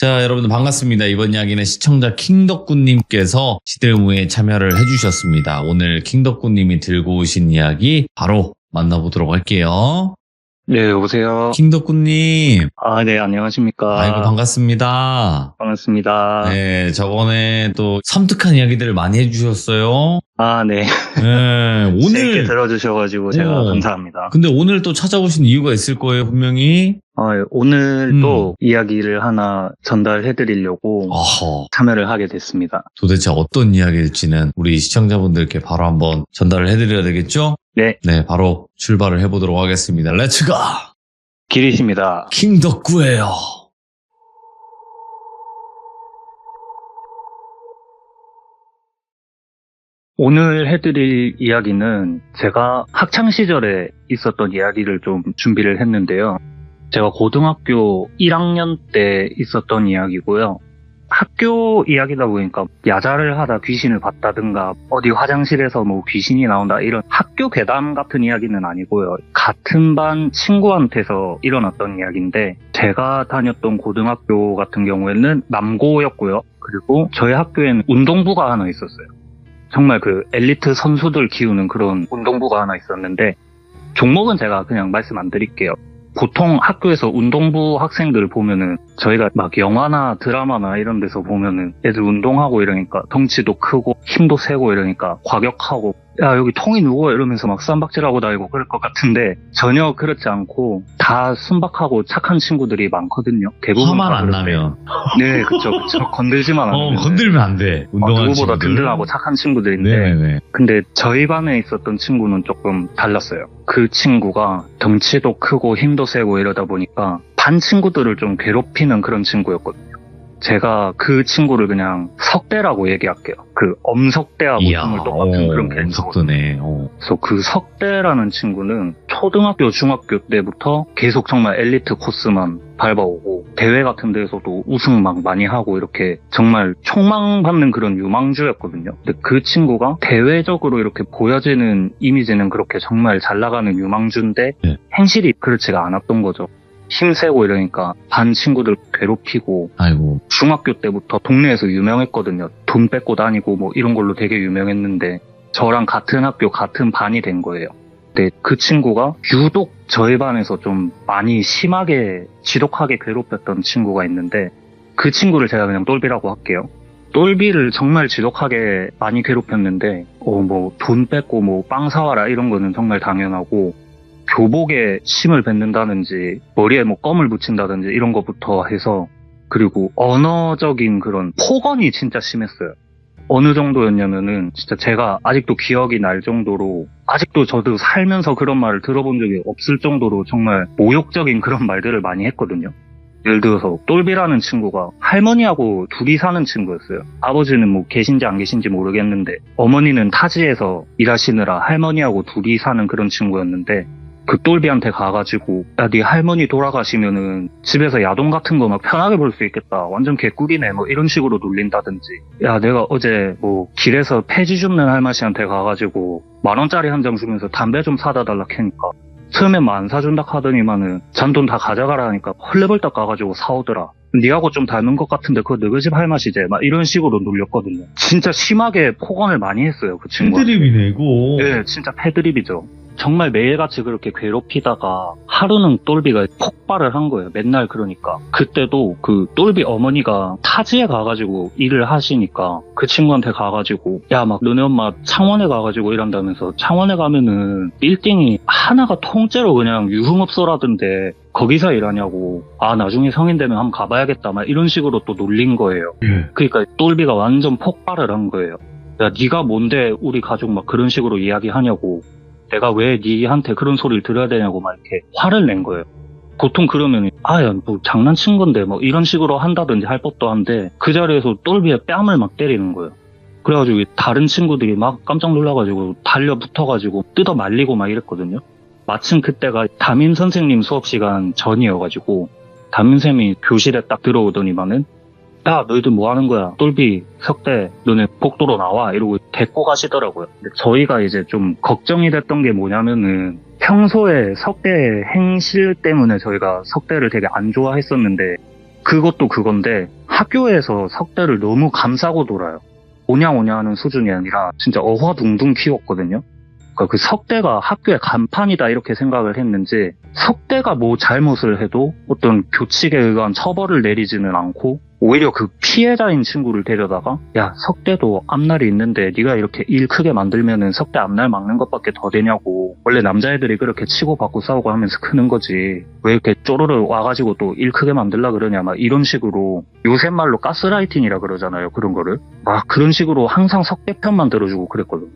자, 여러분들 반갑습니다. 이번 이야기는 시청자 킹덕구님께서 시대의무에 참여를 해주셨습니다. 오늘 킹덕구님이 들고 오신 이야기 바로 만나보도록 할게요. 네, 여보세요. 킹덕구님. 네, 안녕하십니까. 아이고, 반갑습니다. 반갑습니다. 네, 저번에 또 섬뜩한 이야기들을 많이 해주셨어요. 네. 네, 재밌게 오늘. 들어주셔가지고 제가 감사합니다. 근데 오늘 또 찾아오신 이유가 있을 거예요, 분명히. 오늘 또 이야기를 하나 전달해드리려고 어허. 참여를 하게 됐습니다. 도대체 어떤 이야기일지는 우리 시청자분들께 바로 한번 전달을 해드려야 되겠죠? 네, 네, 바로 출발을 해보도록 하겠습니다. 렛츠고! 길이십니다. 킹덕구예요. 오늘 해드릴 이야기는 제가 학창시절에 있었던 이야기를 좀 준비를 했는데요. 제가 고등학교 1학년 때 있었던 이야기고요. 학교 이야기다 보니까 야자를 하다 귀신을 봤다든가 어디 화장실에서 뭐 귀신이 나온다 이런 학교 괴담 같은 이야기는 아니고요. 같은 반 친구한테서 일어났던 이야기인데 제가 다녔던 고등학교 같은 경우에는 남고였고요. 그리고 저희 학교에는 운동부가 하나 있었어요. 정말 그 엘리트 선수들 키우는 그런 운동부가 하나 있었는데 종목은 제가 그냥 말씀 안 드릴게요. 보통 학교에서 운동부 학생들 보면은 저희가 막 영화나 드라마나 이런 데서 보면은 애들 운동하고 이러니까 덩치도 크고 힘도 세고 이러니까 과격하고 야 여기 통이 누구야 이러면서 막 쌈박질하고 다니고 그럴 것 같은데 전혀 그렇지 않고 다 순박하고 착한 친구들이 많거든요. 대부분 화만 안 나면. 네, 그쵸. 건들지만 않으면. 건들면 안 돼. 운동하는 누구보다 친구들. 든든하고 착한 친구들인데 네네네. 근데 저희 반에 있었던 친구는 조금 달랐어요. 그 친구가 덩치도 크고 힘도 세고 이러다 보니까 반 친구들을 좀 괴롭히는 그런 친구였거든요. 제가 그 친구를 그냥 석대라고 얘기할게요. 그 엄석대하고 정말 똑같은 그런 캐릭터거든요. 석대네. 그래서 그 석대라는 친구는 초등학교, 중학교 때부터 계속 정말 엘리트 코스만 밟아오고 대회 같은 데서도 우승 막 많이 하고 이렇게 정말 촉망받는 그런 유망주였거든요. 근데 그 친구가 대외적으로 이렇게 보여지는 이미지는 그렇게 정말 잘 나가는 유망주인데 네. 행실이 그렇지가 않았던 거죠. 힘세고 이러니까 반 친구들 괴롭히고 아이고. 중학교 때부터 동네에서 유명했거든요. 돈 뺏고 다니고 뭐 이런 걸로 되게 유명했는데 저랑 같은 학교 같은 반이 된 거예요. 근데 그 친구가 유독 저희 반에서 좀 많이 심하게 지독하게 괴롭혔던 친구가 있는데 그 친구를 제가 그냥 똘비라고 할게요. 똘비를 정말 지독하게 많이 괴롭혔는데 뭐 돈 뺏고 뭐 빵 사와라 이런 거는 정말 당연하고 교복에 침을 뱉는다든지 머리에 뭐 껌을 붙인다든지 이런 것부터 해서 그리고 언어적인 그런 폭언이 진짜 심했어요. 어느 정도였냐면은 진짜 제가 아직도 기억이 날 정도로 아직도 저도 살면서 그런 말을 들어본 적이 없을 정도로 정말 모욕적인 그런 말들을 많이 했거든요. 예를 들어서 똘비라는 친구가 할머니하고 둘이 사는 친구였어요. 아버지는 뭐 계신지 안 계신지 모르겠는데 어머니는 타지에서 일하시느라 할머니하고 둘이 사는 그런 친구였는데 그 똘비한테 가가지고 야 네 할머니 돌아가시면은 집에서 야동 같은 거 막 편하게 볼 수 있겠다. 완전 개꿀이네. 뭐 이런 식으로 놀린다든지 야 내가 어제 뭐 길에서 폐지 줍는 할머니한테 가가지고 10,000원짜리 한 장 주면서 담배 좀 사다 달라 캐니까 처음엔 안 사준다 하더니만은 잔돈 다 가져가라 하니까 헐레벌떡 가가지고 사오더라. 니하고 좀 닮은 것 같은데 그거 너희 집 할맛이지 막 이런 식으로 놀렸거든요. 진짜 심하게 폭언을 많이 했어요 그 친구가. 패드립이네 이거. 네 진짜 패드립이죠. 정말 매일같이 그렇게 괴롭히다가 하루는 똘비가 폭발을 한 거예요. 맨날 그러니까. 그때도 그 똘비 어머니가 타지에 가가지고 일을 하시니까 그 친구한테 가가지고 야 막 너네 엄마 창원에 가가지고 일한다면서 창원에 가면은 빌딩이 하나가 통째로 그냥 유흥업소라던데 거기서 일하냐고 나중에 성인 되면 한번 가봐야겠다 막 이런 식으로 또 놀린 거예요. 그러니까 똘비가 완전 폭발을 한 거예요. 야 네가 뭔데 우리 가족 막 그런 식으로 이야기하냐고 내가 왜 니한테 그런 소리를 들어야 되냐고 막 이렇게 화를 낸 거예요. 보통 그러면 야 뭐 장난친 건데 뭐 이런 식으로 한다든지 할 법도 한데 그 자리에서 똘비의 뺨을 막 때리는 거예요. 그래가지고 다른 친구들이 막 깜짝 놀라가지고 달려붙어가지고 뜯어 말리고 막 이랬거든요. 마침 그때가 담임 선생님 수업 시간 전이어가지고 담임쌤이 교실에 딱 들어오더니만은 야 너희들 뭐 하는 거야 똘비 석대 너네 복도로 나와 이러고 데리고 가시더라고요. 근데 저희가 이제 좀 걱정이 됐던 게 뭐냐면은 평소에 석대 행실 때문에 저희가 석대를 되게 안 좋아했었는데 그것도 그건데 학교에서 석대를 너무 감싸고 돌아요. 오냐 오냐 하는 수준이 아니라 진짜 어화둥둥 키웠거든요. 그러니까 그 석대가 학교의 간판이다 이렇게 생각을 했는지 석대가 뭐 잘못을 해도 어떤 교칙에 의한 처벌을 내리지는 않고 오히려 그 피해자인 친구를 데려다가 야 석대도 앞날이 있는데 네가 이렇게 일 크게 만들면은 석대 앞날 막는 것밖에 더 되냐고. 원래 남자애들이 그렇게 치고받고 싸우고 하면서 크는 거지 왜 이렇게 쪼르르 와가지고 또 일 크게 만들라 그러냐 막 이런 식으로 요새 말로 가스라이팅이라 그러잖아요. 그런 거를 막 그런 식으로 항상 석대 편만 들어주고 그랬거든요.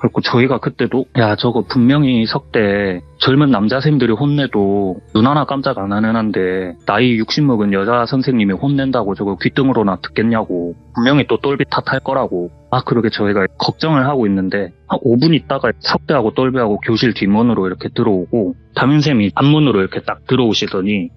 그리고 저희가 그때도 야 저거 분명히 석대 젊은 남자쌤들이 혼내도 눈 하나 깜짝 안 하는 한데 나이 60 먹은 여자 선생님이 혼낸다고 저거 귓등으로나 듣겠냐고. 분명히 또 똘비 탓할 거라고. 그러게 저희가 걱정을 하고 있는데 한 5분 있다가 석대하고 똘비하고 교실 뒷문으로 이렇게 들어오고 담임쌤이 앞문으로 이렇게 딱 들어오시더니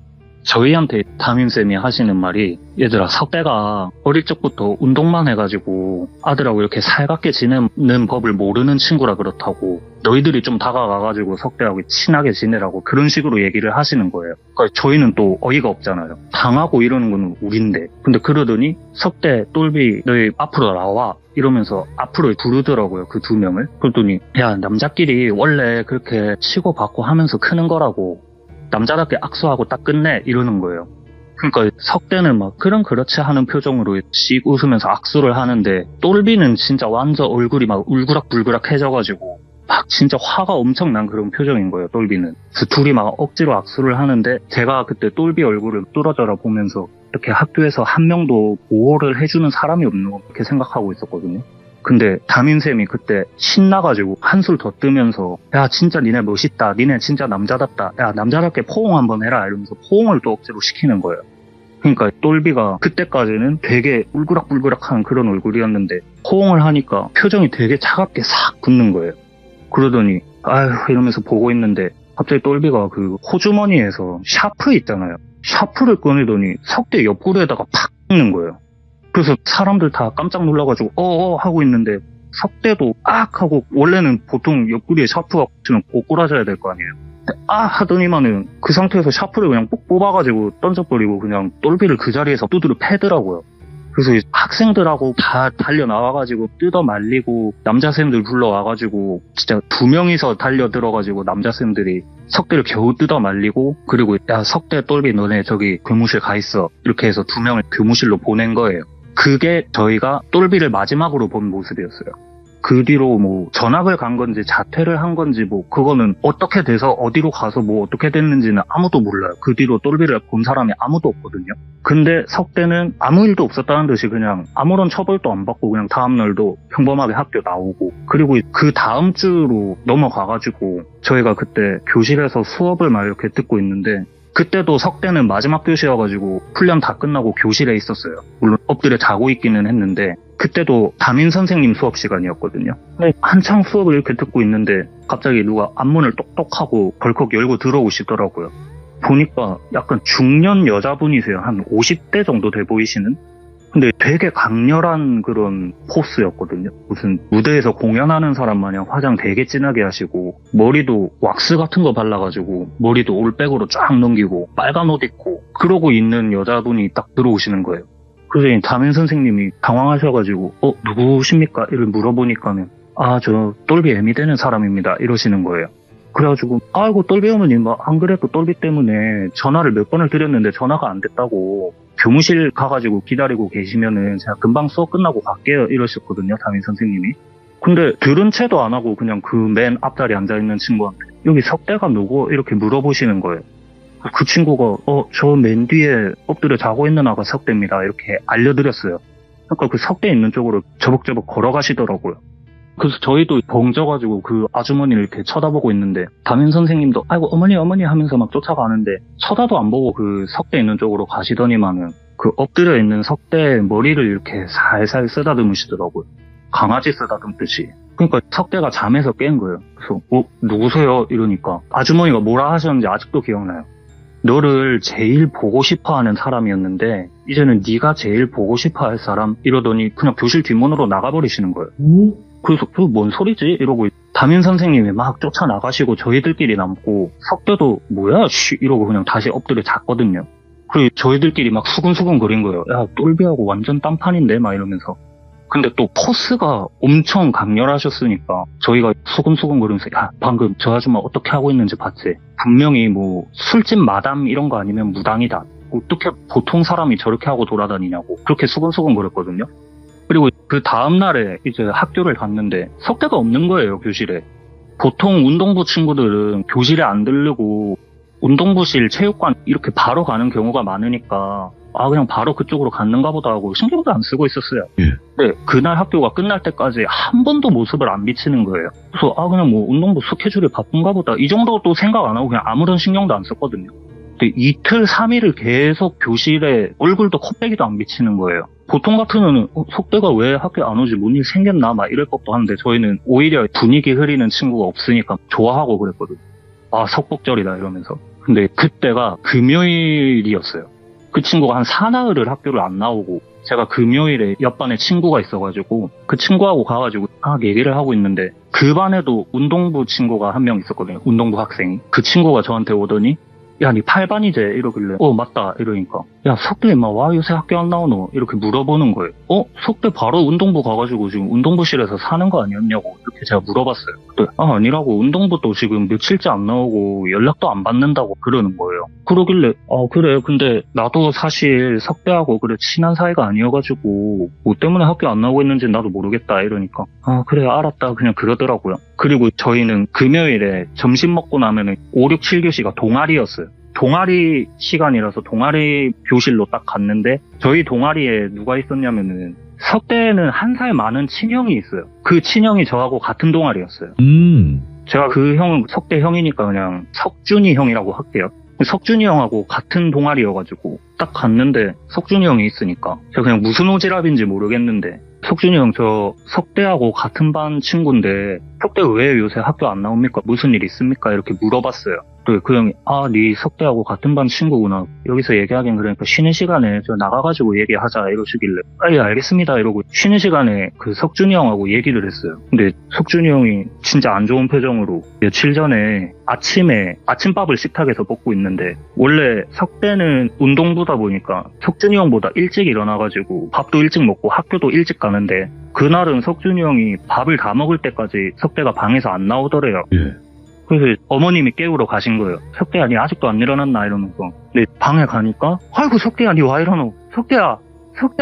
저희한테 담임쌤이 하시는 말이 얘들아 석대가 어릴 적부터 운동만 해가지고 아들하고 이렇게 살갑게 지내는 법을 모르는 친구라 그렇다고 너희들이 좀 다가가가지고 석대하고 친하게 지내라고 그런 식으로 얘기를 하시는 거예요. 그러니까 저희는 또 어이가 없잖아요. 당하고 이러는 건 우린데. 근데 그러더니 석대 똘비 너희 앞으로 나와 이러면서 앞으로 부르더라고요. 그 두 명을. 그러더니 야 남자끼리 원래 그렇게 치고받고 하면서 크는 거라고. 남자답게 악수하고 딱 끝내 이러는 거예요. 그러니까 석대는 막 그렇지 하는 표정으로 씩 웃으면서 악수를 하는데 똘비는 진짜 완전 얼굴이 막 울그락불그락해져가지고 막 진짜 화가 엄청난 그런 표정인 거예요. 똘비는. 그래서 둘이 막 억지로 악수를 하는데 제가 그때 똘비 얼굴을 뚫어져라 보면서 이렇게 학교에서 한 명도 보호를 해주는 사람이 없는 거 이렇게 생각하고 있었거든요. 근데 담임쌤이 그때 신나가지고 한술 더 뜨면서 야 진짜 니네 멋있다. 니네 진짜 남자답다. 야 남자답게 포옹 한번 해라. 이러면서 포옹을 또 억지로 시키는 거예요. 그러니까 똘비가 그때까지는 되게 울그락불그락한 그런 얼굴이었는데 포옹을 하니까 표정이 되게 차갑게 싹 굳는 거예요. 그러더니 아휴 이러면서 보고 있는데 갑자기 똘비가 그 호주머니에서 샤프 있잖아요. 샤프를 꺼내더니 석대 옆구리에다가 팍 넣는 거예요. 그래서 사람들 다 깜짝 놀라가지고 어어 하고 있는데 석대도 하고 원래는 보통 옆구리에 샤프가 꽂히면 꼬꾸라져야 될 거 아니에요. 하더니만은 그 상태에서 샤프를 그냥 뽁 뽑아가지고 던져버리고 그냥 똘비를 그 자리에서 두드려 패더라고요. 그래서 학생들하고 다 달려 나와가지고 뜯어 말리고 남자쌤들 불러와가지고 진짜 2명이서 달려들어가지고 남자쌤들이 석대를 겨우 뜯어 말리고 그리고 야 석대 똘비 너네 저기 교무실 가 있어 이렇게 해서 2명을 교무실로 보낸 거예요. 그게 저희가 똘비를 마지막으로 본 모습이었어요. 그 뒤로 뭐 전학을 간 건지 자퇴를 한 건지 뭐 그거는 어떻게 돼서 어디로 가서 뭐 어떻게 됐는지는 아무도 몰라요. 그 뒤로 똘비를 본 사람이 아무도 없거든요. 근데 석대는 아무 일도 없었다는 듯이 그냥 아무런 처벌도 안 받고 그냥 다음날도 평범하게 학교 나오고 그리고 그 다음 주로 넘어가가지고 저희가 그때 교실에서 수업을 막 이렇게 듣고 있는데 그때도 석대는 마지막 교시여가지고 훈련 다 끝나고 교실에 있었어요. 물론 엎드려 자고 있기는 했는데 그때도 담임 선생님 수업 시간이었거든요. 근데 한창 수업을 이렇게 듣고 있는데 갑자기 누가 앞문을 똑똑하고 벌컥 열고 들어오시더라고요. 보니까 약간 중년 여자분이세요. 한 50대 정도 돼 보이시는? 근데 되게 강렬한 그런 포스였거든요. 무슨 무대에서 공연하는 사람 마냥 화장 되게 진하게 하시고 머리도 왁스 같은 거 발라가지고 머리도 올백으로 쫙 넘기고 빨간 옷 입고 그러고 있는 여자분이 딱 들어오시는 거예요. 그래서 담임 선생님이 당황하셔가지고 누구십니까? 이를 물어보니까는 저 똘비 애미 되는 사람입니다. 이러시는 거예요. 그래가지고 아이고 똘비 어머님 안 그래도 똘비 때문에 전화를 몇 번을 드렸는데 전화가 안 됐다고 교무실 가가지고 기다리고 계시면은 제가 금방 수업 끝나고 갈게요 이러셨거든요. 담임 선생님이. 근데 들은 채도 안 하고 그냥 그 맨 앞자리에 앉아있는 친구한테 여기 석대가 누구? 이렇게 물어보시는 거예요. 그 친구가 저 맨 뒤에 엎드려 자고 있는 아가 석대입니다 이렇게 알려드렸어요. 그러니까 그 석대 있는 쪽으로 저벅저벅 걸어가시더라고요. 그래서 저희도 벙져가지고 그 아주머니를 이렇게 쳐다보고 있는데 담임 선생님도 아이고 어머니 하면서 막 쫓아가는데 쳐다도 안 보고 그 석대 있는 쪽으로 가시더니만은 그 엎드려 있는 석대의 머리를 이렇게 살살 쓰다듬으시더라고요. 강아지 쓰다듬듯이. 그러니까 석대가 잠에서 깬 거예요. 그래서 누구세요? 이러니까 아주머니가 뭐라 하셨는지 아직도 기억나요. 너를 제일 보고 싶어하는 사람이었는데 이제는 네가 제일 보고 싶어할 사람 이러더니 그냥 교실 뒷문으로 나가버리시는 거예요. 그래서 뭔 소리지? 이러고 담임 선생님이 막 쫓아나가시고 저희들끼리 남고 석대도 뭐야? 이러고 그냥 다시 엎드려 잤거든요. 그리고 저희들끼리 막 수근수근 거린 거예요. 야, 똘비하고 완전 딴판인데? 막 이러면서. 근데 또 포스가 엄청 강렬하셨으니까 저희가 수근수근 거리면서 야, 방금 저 아줌마 어떻게 하고 있는지 봤지? 분명히 뭐 술집 마담 이런 거 아니면 무당이다. 어떻게 보통 사람이 저렇게 하고 돌아다니냐고 그렇게 수근수근 거렸거든요. 그리고 그 다음날에 이제 학교를 갔는데 석대가 없는 거예요, 교실에. 보통 운동부 친구들은 교실에 안 들르고 운동부실, 체육관 이렇게 바로 가는 경우가 많으니까 그냥 바로 그쪽으로 갔는가 보다 하고 신경도 안 쓰고 있었어요. 예. 근데 그날 학교가 끝날 때까지 한 번도 모습을 안 비치는 거예요. 그래서 그냥 뭐 운동부 스케줄이 바쁜가 보다 이 정도도 생각 안 하고 그냥 아무런 신경도 안 썼거든요. 근데 이틀, 3일을 계속 교실에 얼굴도 콧배기도 안 비치는 거예요. 보통 같으면 속대가 왜 학교 안 오지? 뭔 일 생겼나? 막 이럴 것도 한데 저희는 오히려 분위기 흐리는 친구가 없으니까 좋아하고 그랬거든요. 석복절이다 이러면서. 근데 그때가 금요일이었어요. 그 친구가 한 사나흘을 학교를 안 나오고 제가 금요일에 옆반에 친구가 있어가지고 그 친구하고 가가지고 얘기를 하고 있는데 그 반에도 운동부 친구가 한 명 있었거든요. 운동부 학생이. 그 친구가 저한테 오더니 야, 니 8반이제? 이러길래 맞다 이러니까 야, 석대 임마 와 요새 학교 안 나오노? 이렇게 물어보는 거예요. 석대 바로 운동부 가가지고 지금 운동부실에서 사는 거 아니었냐고 이렇게 제가 물어봤어요. 그때 아니라고 운동부도 지금 며칠째 안 나오고 연락도 안 받는다고 그러는 거예요. 그러길래 그래 근데 나도 사실 석대하고 그래 친한 사이가 아니어가지고 뭐 때문에 학교 안 나오고 있는지 나도 모르겠다 이러니까 그래 알았다 그냥 그러더라고요. 그리고 저희는 금요일에 점심 먹고 나면은 5, 6, 7교시가 동아리였어요. 동아리 시간이라서 동아리 교실로 딱 갔는데 저희 동아리에 누가 있었냐면은 석대에는 한 살 많은 친형이 있어요. 그 친형이 저하고 같은 동아리였어요. 제가 그 형은 석대 형이니까 그냥 석준이 형이라고 할게요. 석준이 형하고 같은 동아리여가지고 딱 갔는데 석준이 형이 있으니까 제가 그냥 무슨 오지랖인지 모르겠는데 석준이 형 저 석대하고 같은 반 친구인데 석대 왜 요새 학교 안 나옵니까? 무슨 일 있습니까? 이렇게 물어봤어요. 그 형이 네 석대하고 같은 반 친구구나. 여기서 얘기하긴 그러니까 쉬는 시간에 저 나가가지고 얘기하자 이러시길래 예 알겠습니다 이러고 쉬는 시간에 그 석준이 형하고 얘기를 했어요. 근데 석준이 형이 진짜 안 좋은 표정으로 며칠 전에 아침에 아침밥을 식탁에서 먹고 있는데 원래 석대는 운동부다 보니까 석준이 형보다 일찍 일어나가지고 밥도 일찍 먹고 학교도 일찍 가는데 그날은 석준이 형이 밥을 다 먹을 때까지 석대가 방에서 안 나오더래요. 예. 그래서 어머님이 깨우러 가신 거예요. 석대야 니 아직도 안 일어났나 이러면서. 근데 방에 가니까 아이고 석대야 니 와 이러노. 석대야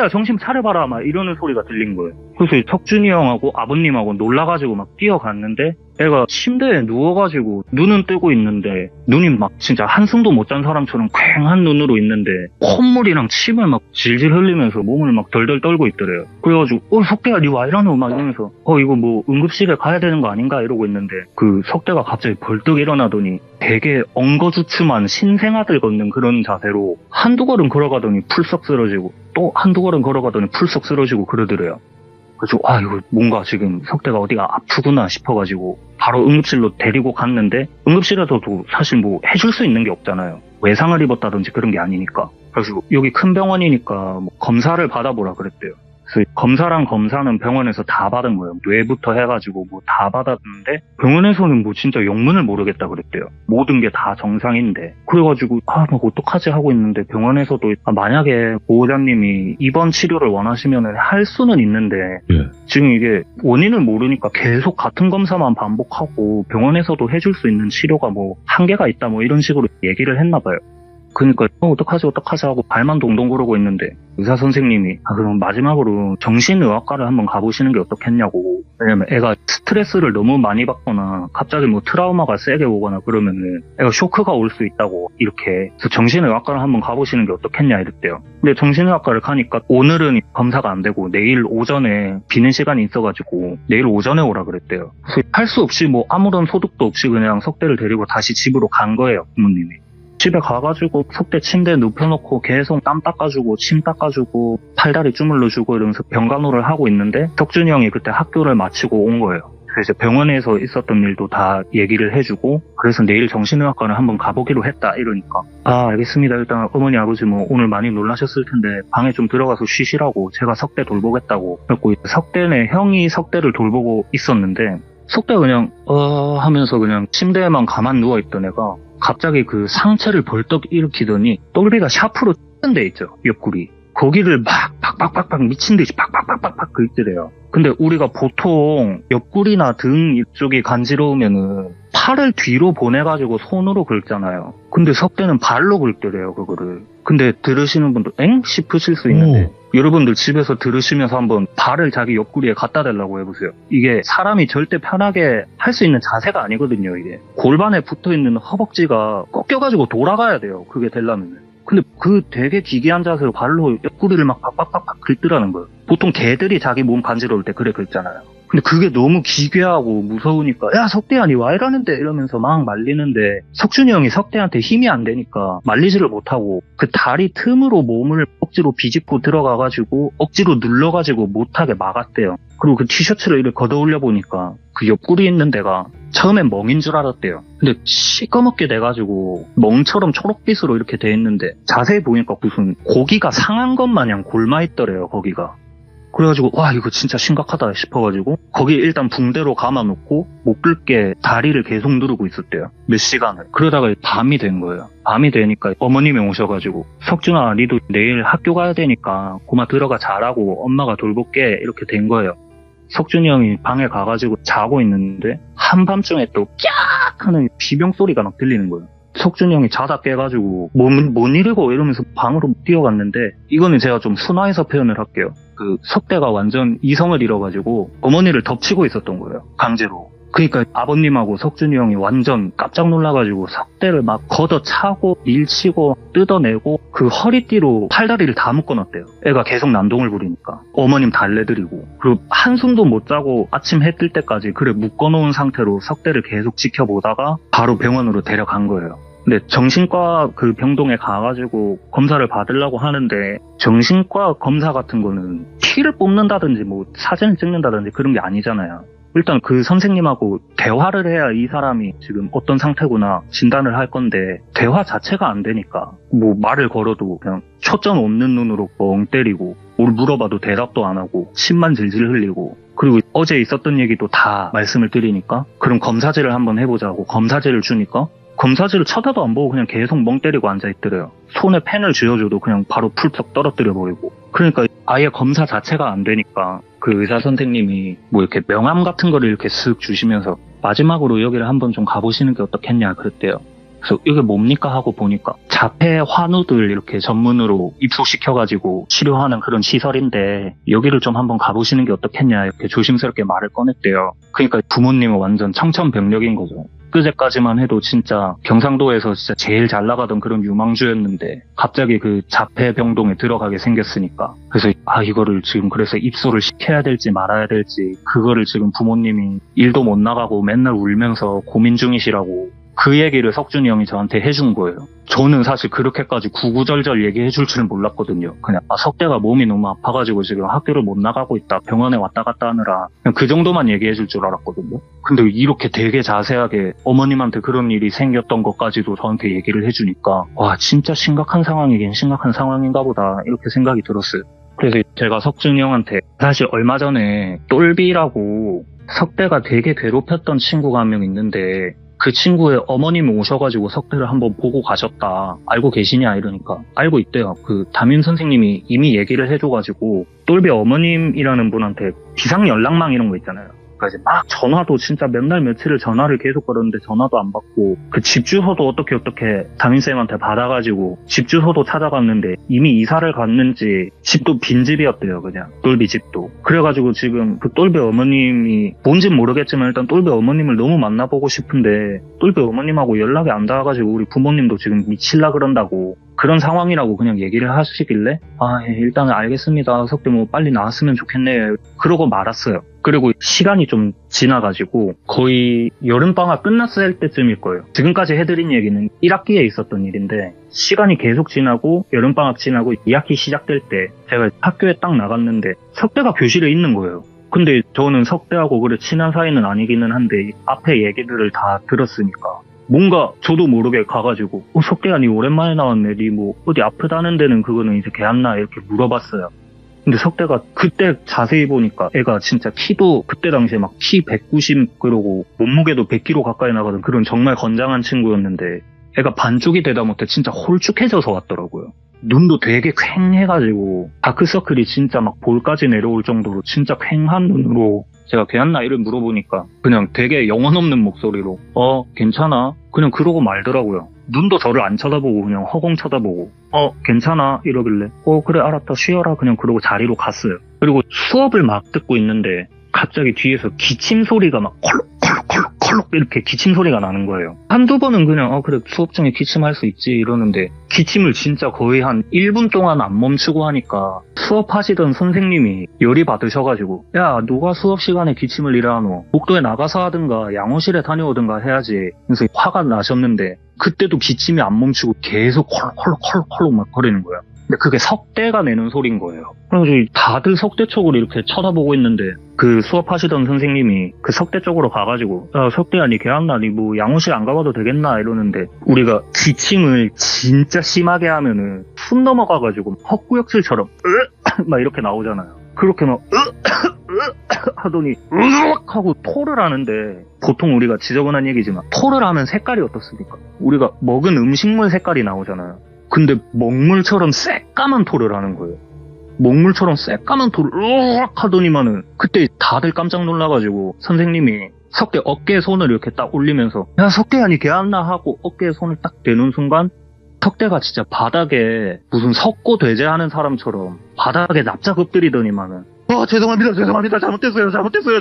정신 차려봐라 막 이러는 소리가 들린 거예요. 그래서 석준이 형하고 아버님하고 놀라가지고 막 뛰어갔는데 애가 침대에 누워가지고 눈은 뜨고 있는데 눈이 막 진짜 한숨도 못 잔 사람처럼 퀭한 눈으로 있는데 콧물이랑 침을 막 질질 흘리면서 몸을 막 덜덜 떨고 있더래요. 그래가지고 석대야 니 와 이러노 막 이러면서 이거 뭐 응급실에 가야 되는 거 아닌가 이러고 있는데 그 석대가 갑자기 벌떡 일어나더니 되게 엉거주춤한 신생아들 걷는 그런 자세로 한두 걸음 걸어가더니 풀썩 쓰러지고 또 한두 걸음 걸어가더니 풀썩 쓰러지고 그러더래요. 그래서 이거 뭔가 지금 석대가 어디가 아프구나 싶어가지고 바로 응급실로 데리고 갔는데 응급실에서도 사실 뭐 해줄 수 있는 게 없잖아요. 외상을 입었다든지 그런 게 아니니까. 그래서 여기 큰 병원이니까 뭐 검사를 받아보라 그랬대요. 그래서 검사랑 검사는 병원에서 다 받은 거예요. 뇌부터 해가지고 뭐 다 받았는데 병원에서는 뭐 진짜 영문을 모르겠다 그랬대요. 모든 게 다 정상인데. 그래가지고 뭐 어떡하지 하고 있는데 병원에서도 만약에 보호자님이 입원 치료를 원하시면 할 수는 있는데 지금 이게 원인을 모르니까 계속 같은 검사만 반복하고 병원에서도 해줄 수 있는 치료가 뭐 한계가 있다 뭐 이런 식으로 얘기를 했나 봐요. 그러니까 어떡하지 하고 발만 동동 구르고 있는데 의사 선생님이 그럼 마지막으로 정신의학과를 한번 가보시는 게 어떻겠냐고. 왜냐면 애가 스트레스를 너무 많이 받거나 갑자기 뭐 트라우마가 세게 오거나 그러면은 애가 쇼크가 올 수 있다고 이렇게. 그래서 정신의학과를 한번 가보시는 게 어떻겠냐 이랬대요. 근데 정신의학과를 가니까 오늘은 검사가 안 되고 내일 오전에 비는 시간이 있어가지고 내일 오전에 오라 그랬대요. 그래서 할 수 없이 뭐 아무런 소득도 없이 그냥 석대를 데리고 다시 집으로 간 거예요, 부모님이. 집에 가가지고 석대 침대에 눕혀놓고 계속 땀 닦아주고 침 닦아주고 팔다리 주물러주고 이러면서 병간호를 하고 있는데 석준이 형이 그때 학교를 마치고 온 거예요. 그래서 병원에서 있었던 일도 다 얘기를 해주고 그래서 내일 정신의학과를 한번 가보기로 했다 이러니까 알겠습니다. 일단 어머니 아버지 뭐 오늘 많이 놀라셨을 텐데 방에 좀 들어가서 쉬시라고 제가 석대 돌보겠다고. 그래서 석대네 형이 석대를 돌보고 있었는데 석대가 그냥 하면서 그냥 침대에만 가만 누워있던 애가 갑자기 그 상체를 벌떡 일으키더니 똘비가 샤프로 찌는 데 있죠, 옆구리. 거기를 막 팍팍팍팍 미친듯이 팍팍팍팍팍 긁더래요. 근데 우리가 보통 옆구리나 등 이쪽이 간지러우면은 팔을 뒤로 보내가지고 손으로 긁잖아요. 근데 석대는 발로 긁더래요, 그거를. 근데 들으시는 분도 엥? 싶으실 수 있는데 여러분들 집에서 들으시면서 한번 발을 자기 옆구리에 갖다 대려고 해보세요. 이게 사람이 절대 편하게 할 수 있는 자세가 아니거든요, 이게. 골반에 붙어있는 허벅지가 꺾여가지고 돌아가야 돼요, 그게 되려면. 근데 그 되게 기괴한 자세로 발로 옆구리를 막 팍팍팍팍 긁더라는 거예요. 보통 개들이 자기 몸 간지러울 때 그래 긁잖아요. 근데 그게 너무 기괴하고 무서우니까 야 석대야 니 와 이러는데 이러면서 막 말리는데 석준이 형이 석대한테 힘이 안 되니까 말리지를 못하고 그 다리 틈으로 몸을 억지로 비집고 들어가가지고 억지로 눌러가지고 못하게 막았대요. 그리고 그 티셔츠를 이렇게 걷어올려 보니까 그 옆구리 있는 데가 처음엔 멍인 줄 알았대요. 근데 시꺼멓게 돼가지고 멍처럼 초록빛으로 이렇게 돼 있는데 자세히 보니까 무슨 고기가 상한 것 마냥 골마있더래요, 거기가. 그래가지고 와 이거 진짜 심각하다 싶어가지고 거기 일단 붕대로 감아놓고 못 긁게 다리를 계속 누르고 있었대요, 몇 시간을. 그러다가 밤이 된 거예요. 밤이 되니까 어머님이 오셔가지고 석준아 니도 내일 학교 가야 되니까 고마 들어가 자라고 엄마가 돌볼게 이렇게 된 거예요. 석준이 형이 방에 가가지고 자고 있는데 한밤중에 또 깍 하는 비명소리가 막 들리는 거예요. 석준이 형이 자다 깨가지고 뭔 일이고 이러면서 방으로 뛰어갔는데 이거는 제가 좀 순화해서 표현을 할게요. 그 석대가 완전 이성을 잃어가지고 어머니를 덮치고 있었던 거예요, 강제로. 그러니까 아버님하고 석준이 형이 완전 깜짝 놀라가지고 석대를 막 걷어차고 밀치고 뜯어내고 그 허리띠로 팔다리를 다 묶어놨대요. 애가 계속 난동을 부리니까. 어머님 달래드리고 그리고 한숨도 못 자고 아침 해 뜰 때까지 그래 묶어놓은 상태로 석대를 계속 지켜보다가 바로 병원으로 데려간 거예요. 근데 정신과 그 병동에 가가지고 검사를 받으려고 하는데 정신과 검사 같은 거는 피를 뽑는다든지 뭐 사진을 찍는다든지 그런 게 아니잖아요. 일단 그 선생님하고 대화를 해야 이 사람이 지금 어떤 상태구나 진단을 할 건데 대화 자체가 안 되니까 뭐 말을 걸어도 그냥 초점 없는 눈으로 뻥 때리고 뭘 물어봐도 대답도 안 하고 침만 질질 흘리고 그리고 어제 있었던 얘기도 다 말씀을 드리니까 그럼 검사제를 한번 해보자고 검사제를 주니까 검사지를 쳐다도 안 보고 그냥 계속 멍 때리고 앉아있더래요. 손에 펜을 쥐어줘도 그냥 바로 풀쩍 떨어뜨려버리고. 그러니까 아예 검사 자체가 안 되니까 그 의사 선생님이 뭐 이렇게 명함 같은 거를 이렇게 쓱 주시면서 마지막으로 여기를 한번 좀 가보시는 게 어떻겠냐 그랬대요. 그래서 이게 뭡니까 하고 보니까 자폐 환우들 이렇게 전문으로 입소시켜가지고 치료하는 그런 시설인데 여기를 좀 한번 가보시는 게 어떻겠냐 이렇게 조심스럽게 말을 꺼냈대요. 그러니까 부모님은 완전 청천벽력인 거죠. 그제까지만 해도 진짜 경상도에서 진짜 제일 잘 나가던 그런 유망주였는데 갑자기 그 자폐 병동에 들어가게 생겼으니까 그래서 이거를 지금 그래서 입소를 시켜야 될지 말아야 될지 그거를 지금 부모님이 일도 못 나가고 맨날 울면서 고민 중이시라고 그 얘기를 석준이 형이 저한테 해준 거예요. 저는 사실 그렇게까지 구구절절 얘기해 줄 줄 몰랐거든요. 그냥 석대가 몸이 너무 아파가지고 지금 학교를 못 나가고 있다. 병원에 왔다 갔다 하느라 그냥 그 정도만 얘기해 줄 줄 알았거든요. 근데 이렇게 되게 자세하게 어머님한테 그런 일이 생겼던 것까지도 저한테 얘기를 해주니까 와 진짜 심각한 상황이긴 심각한 상황인가 보다 이렇게 생각이 들었어요. 그래서 제가 석준이 형한테 사실 얼마 전에 똘비라고 석대가 되게 괴롭혔던 친구가 한 명 있는데 그 친구의 어머님이 오셔가지고 석대를 한번 보고 가셨다. 알고 계시냐 이러니까 알고 있대요. 그 담임 선생님이 이미 얘기를 해줘가지고 똘비 어머님이라는 분한테 비상 연락망 이런 거 있잖아요. 그래서 막 전화도 진짜 몇 날 며칠을 전화를 계속 걸었는데 전화도 안 받고 그 집 주소도 어떻게 담임쌤한테 받아가지고 집 주소도 찾아갔는데 이미 이사를 갔는지 집도 빈집이었대요. 그냥 똘비 집도. 그래가지고 지금 그 똘비 어머님이 뭔진 모르겠지만 일단 똘비 어머님을 너무 만나보고 싶은데 똘비 어머님하고 연락이 안 닿아가지고 우리 부모님도 지금 미칠라 그런다고 그런 상황이라고 그냥 얘기를 하시길래 일단은 알겠습니다. 석대 뭐 빨리 나왔으면 좋겠네요. 그러고 말았어요. 그리고 시간이 좀 지나가지고 거의 여름방학 끝났을 때쯤일 거예요. 지금까지 해드린 얘기는 1학기에 있었던 일인데 시간이 계속 지나고 여름방학 지나고 2학기 시작될 때 제가 학교에 딱 나갔는데 석대가 교실에 있는 거예요. 근데 저는 석대하고 그래 친한 사이는 아니기는 한데 앞에 얘기들을 다 들었으니까 뭔가 저도 모르게 가가지고 석대야 니 오랜만에 나왔네. 니 뭐 어디 아프다는 데는 그거는 이제 걔 안 나 이렇게 물어봤어요. 근데 석대가 그때 자세히 보니까 애가 진짜 키도 그때 당시에 막 키 190 그러고 몸무게도 100kg 가까이 나가던 그런 정말 건장한 친구였는데 애가 반쪽이 되다 못해 진짜 홀쭉해져서 왔더라고요. 눈도 되게 퀭해가지고 다크서클이 진짜 막 볼까지 내려올 정도로 진짜 퀭한 눈으로 제가 걔한 나이를 물어보니까 그냥 되게 영혼 없는 목소리로 괜찮아? 그냥 그러고 말더라고요. 눈도 저를 안 쳐다보고 그냥 허공 쳐다보고 괜찮아? 이러길래 그래 알았다 쉬어라 그냥 그러고 자리로 갔어요. 그리고 수업을 막 듣고 있는데 갑자기 뒤에서 기침 소리가 막 콜록콜록콜록 이렇게 기침 소리가 나는 거예요. 한두 번은 그냥 그래 수업 중에 기침할 수 있지 이러는데 기침을 진짜 거의 한 1분 동안 안 멈추고 하니까 수업하시던 선생님이 열이 받으셔가지고 야 누가 수업 시간에 기침을 일하노? 복도에 나가서 하든가 양호실에 다녀오든가 해야지. 그래서 화가 나셨는데 그때도 기침이 안 멈추고 계속 콜록콜록콜록 막 거리는 거예요. 근데 그게 석대가 내는 소린 거예요. 그래서 다들 석대 쪽으로 이렇게 쳐다보고 있는데 그 수업하시던 선생님이 그 석대 쪽으로 가가지고 야 석대야 니 개안나 니 뭐 양호실 안 가봐도 되겠나 이러는데 우리가 기침을 진짜 심하게 하면은 숨 넘어가가지고 헛구역질처럼 막 이렇게 나오잖아요. 그렇게 막 하더니 하고 토를 하는데 보통 우리가 지저분한 얘기지만 토를 하면 색깔이 어떻습니까? 우리가 먹은 음식물 색깔이 나오잖아요. 근데 먹물처럼 새까만 토를 하는 거예요. 먹물처럼 새까만 토를 하더니만은 그때 다들 깜짝 놀라가지고 선생님이 석대 어깨에 손을 이렇게 딱 올리면서 야 석대야 니 개안나 하고 어깨에 손을 딱 대는 순간 석대가 진짜 바닥에 무슨 석고 돼지하는 사람처럼 바닥에 납작 엎드리더니만은 죄송합니다 잘못했어요 잘못했어요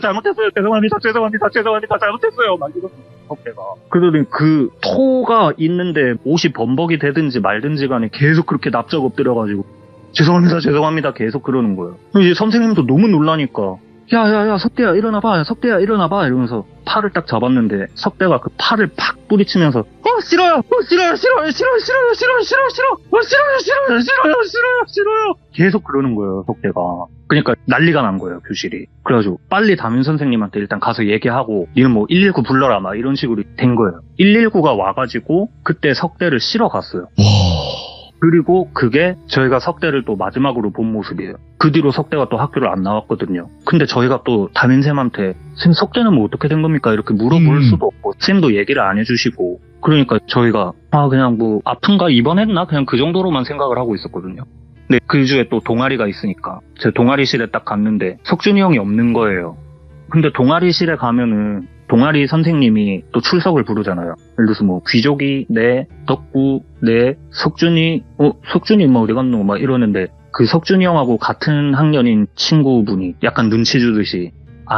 막 이러고 석대가 그러더니 그 토가 있는데 옷이 범벅이 되든지 말든지 간에 계속 그렇게 납작 엎드려가지고 죄송합니다 계속 그러는 거예요. 이제 선생님도 너무 놀라니까 야 석대야 일어나봐 이러면서 팔을 딱 잡았는데 석대가 그 팔을 팍 뿌리치면서 싫어요 계속 그러는 거예요 석대가. 그러니까 난리가 난 거예요 교실이. 그래가지고 빨리 담임 선생님한테 일단 가서 얘기하고 니는 뭐 119 불러라 막 이런 식으로 된 거예요. 119가 와가지고 그때 석대를 실어 갔어요. 그리고 그게 저희가 석대를 또 마지막으로 본 모습이에요. 그 뒤로 석대가 또 학교를 안 나왔거든요. 근데 저희가 또 담임쌤한테 쌤 석대는 뭐 어떻게 된 겁니까? 이렇게 물어볼 수도 없고 쌤도 얘기를 안 해주시고 그러니까 저희가 그냥 뭐 아픈가 입원했나? 그냥 그 정도로만 생각을 하고 있었거든요. 근데 그 주에 또 동아리가 있으니까 제 동아리실에 딱 갔는데 석준이 형이 없는 거예요. 근데 동아리실에 가면은 동아리 선생님이 또 출석을 부르잖아요. 예를 들어서 뭐 귀족이 네, 덕구 네, 석준이 석준이 뭐 어디 갔노 막 이러는데 그 석준이 형하고 같은 학년인 친구분이 약간 눈치 주듯이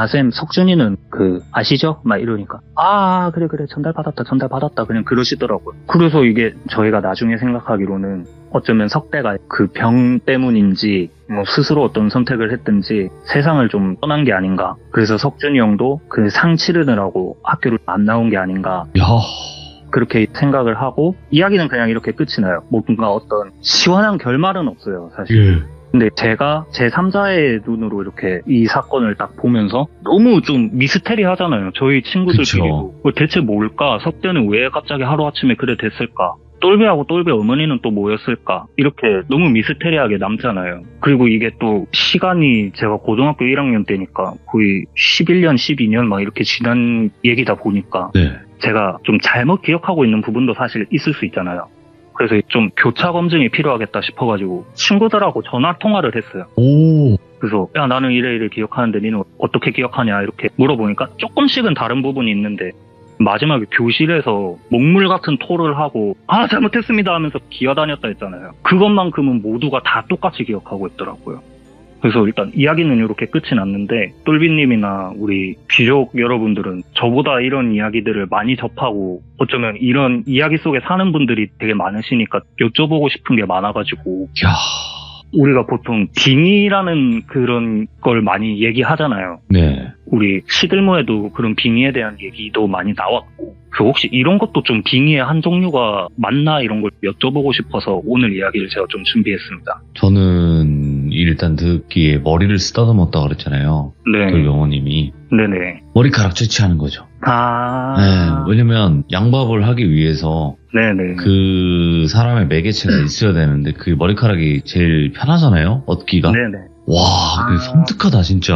쌤 석준이는 아시죠? 막 이러니까 그래 전달 받았다 그냥 그러시더라고요. 그래서 이게 저희가 나중에 생각하기로는 어쩌면 석대가 그 병 때문인지 뭐 스스로 어떤 선택을 했든지 세상을 좀 떠난 게 아닌가. 그래서 석준이 형도 그 상 치르느라고 학교를 안 나온 게 아닌가. 그렇게 생각을 하고 이야기는 그냥 이렇게 끝이 나요. 뭔가 어떤 시원한 결말은 없어요 사실. 근데 제가 제3자의 눈으로 이렇게 이 사건을 딱 보면서 너무 좀 미스테리하잖아요. 저희 친구들끼리도. 대체 뭘까? 석대는 왜 갑자기 하루아침에 그래 됐을까? 똘배하고 똘배 어머니는 또 뭐였을까? 이렇게 너무 미스테리하게 남잖아요. 그리고 이게 또 시간이 제가 고등학교 1학년 때니까 거의 11년, 12년 막 이렇게 지난 얘기다 보니까 제가 좀 잘못 기억하고 있는 부분도 사실 있을 수 있잖아요. 그래서 좀 교차 검증이 필요하겠다 싶어가지고 친구들하고 전화 통화를 했어요. 그래서 야 나는 이래 기억하는데 니는 어떻게 기억하냐 이렇게 물어보니까 조금씩은 다른 부분이 있는데 마지막에 교실에서 먹물 같은 토를 하고 잘못했습니다 하면서 기어다녔다 했잖아요. 그것만큼은 모두가 다 똑같이 기억하고 있더라고요. 그래서 일단 이야기는 이렇게 끝이 났는데 똘비님이나 우리 귀족 여러분들은 저보다 이런 이야기들을 많이 접하고 어쩌면 이런 이야기 속에 사는 분들이 되게 많으시니까 여쭤보고 싶은 게 많아가지고 우리가 보통 빙의라는 그런 걸 많이 얘기하잖아요. 우리 시들모에도 그런 빙의에 대한 얘기도 많이 나왔고 그래서 혹시 이런 것도 좀 빙의의 한 종류가 맞나 이런 걸 여쭤보고 싶어서 오늘 이야기를 제가 좀 준비했습니다. 저는 일단 듣기에 머리를 쓰다듬었다 그랬잖아요. 그 영호님이. 네네. 머리카락 채취하는 거죠. 왜냐면 양밥을 하기 위해서 그 사람의 매개체가 있어야 되는데 그 머리카락이 제일 편하잖아요. 얻기가. 와, 근데 섬뜩하다, 진짜.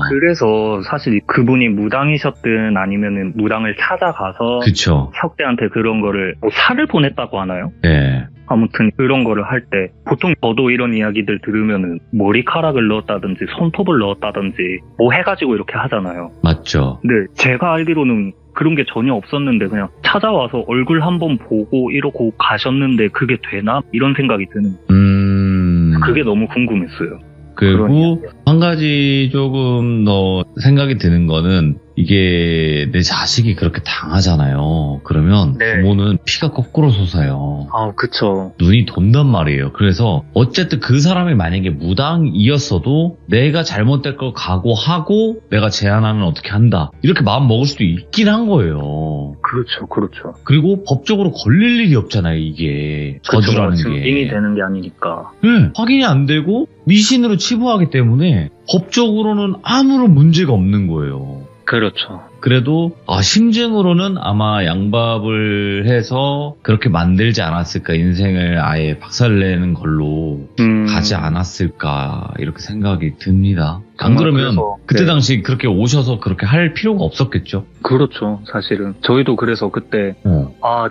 그래서 사실 그분이 무당이셨든 아니면은 무당을 찾아가서 그쵸. 석대한테 그런 거를 뭐 살을 보냈다고 하나요? 네. 아무튼 그런 거를 할 때 보통 저도 이런 이야기들 들으면은 머리카락을 넣었다든지 손톱을 넣었다든지 뭐 해가지고 이렇게 하잖아요. 맞죠. 근데 제가 알기로는 그런 게 전혀 없었는데 그냥 찾아와서 얼굴 한번 보고 이러고 가셨는데 그게 되나? 이런 생각이 드는 그게 너무 궁금했어요. 그리고 한 가지 조금 더 생각이 드는 거는 이게 내 자식이 그렇게 당하잖아요. 그러면 네. 부모는 피가 거꾸로 솟아요. 아, 그쵸. 눈이 돈단 말이에요. 그래서 어쨌든 그 사람이 만약에 무당이었어도 내가 잘못될 걸 각오하고 내가 제안하면 어떻게 한다. 이렇게 마음 먹을 수도 있긴 한 거예요. 그렇죠, 그렇죠. 그리고 법적으로 걸릴 일이 없잖아요, 이게. 저주라는 게. 증빙이 되는 게 아니니까. 네, 확인이 안 되고 미신으로 치부하기 때문에 법적으로는 아무런 문제가 없는 거예요. 그렇죠. 그래도 심증으로는 아마 양밥을 해서 그렇게 만들지 않았을까, 인생을 아예 박살내는 걸로 가지 않았을까 이렇게 생각이 듭니다. 안 그러면 그때 당시 그렇게 오셔서 그렇게 할 필요가 없었겠죠. 그렇죠. 사실은 저희도 그래서 그때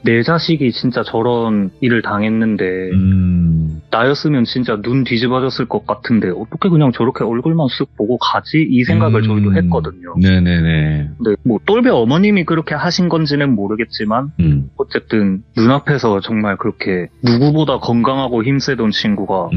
내 자식이 진짜 저런 일을 당했는데 나였으면 진짜 눈 뒤집어졌을 것 같은데 어떻게 그냥 저렇게 얼굴만 쓱 보고 가지? 이 생각을 저희도 했거든요. 네네네. 근데 뭐 똘비 어머님이 그렇게 하신 건지는 모르겠지만 어쨌든 눈앞에서 정말 그렇게 누구보다 건강하고 힘세던 친구가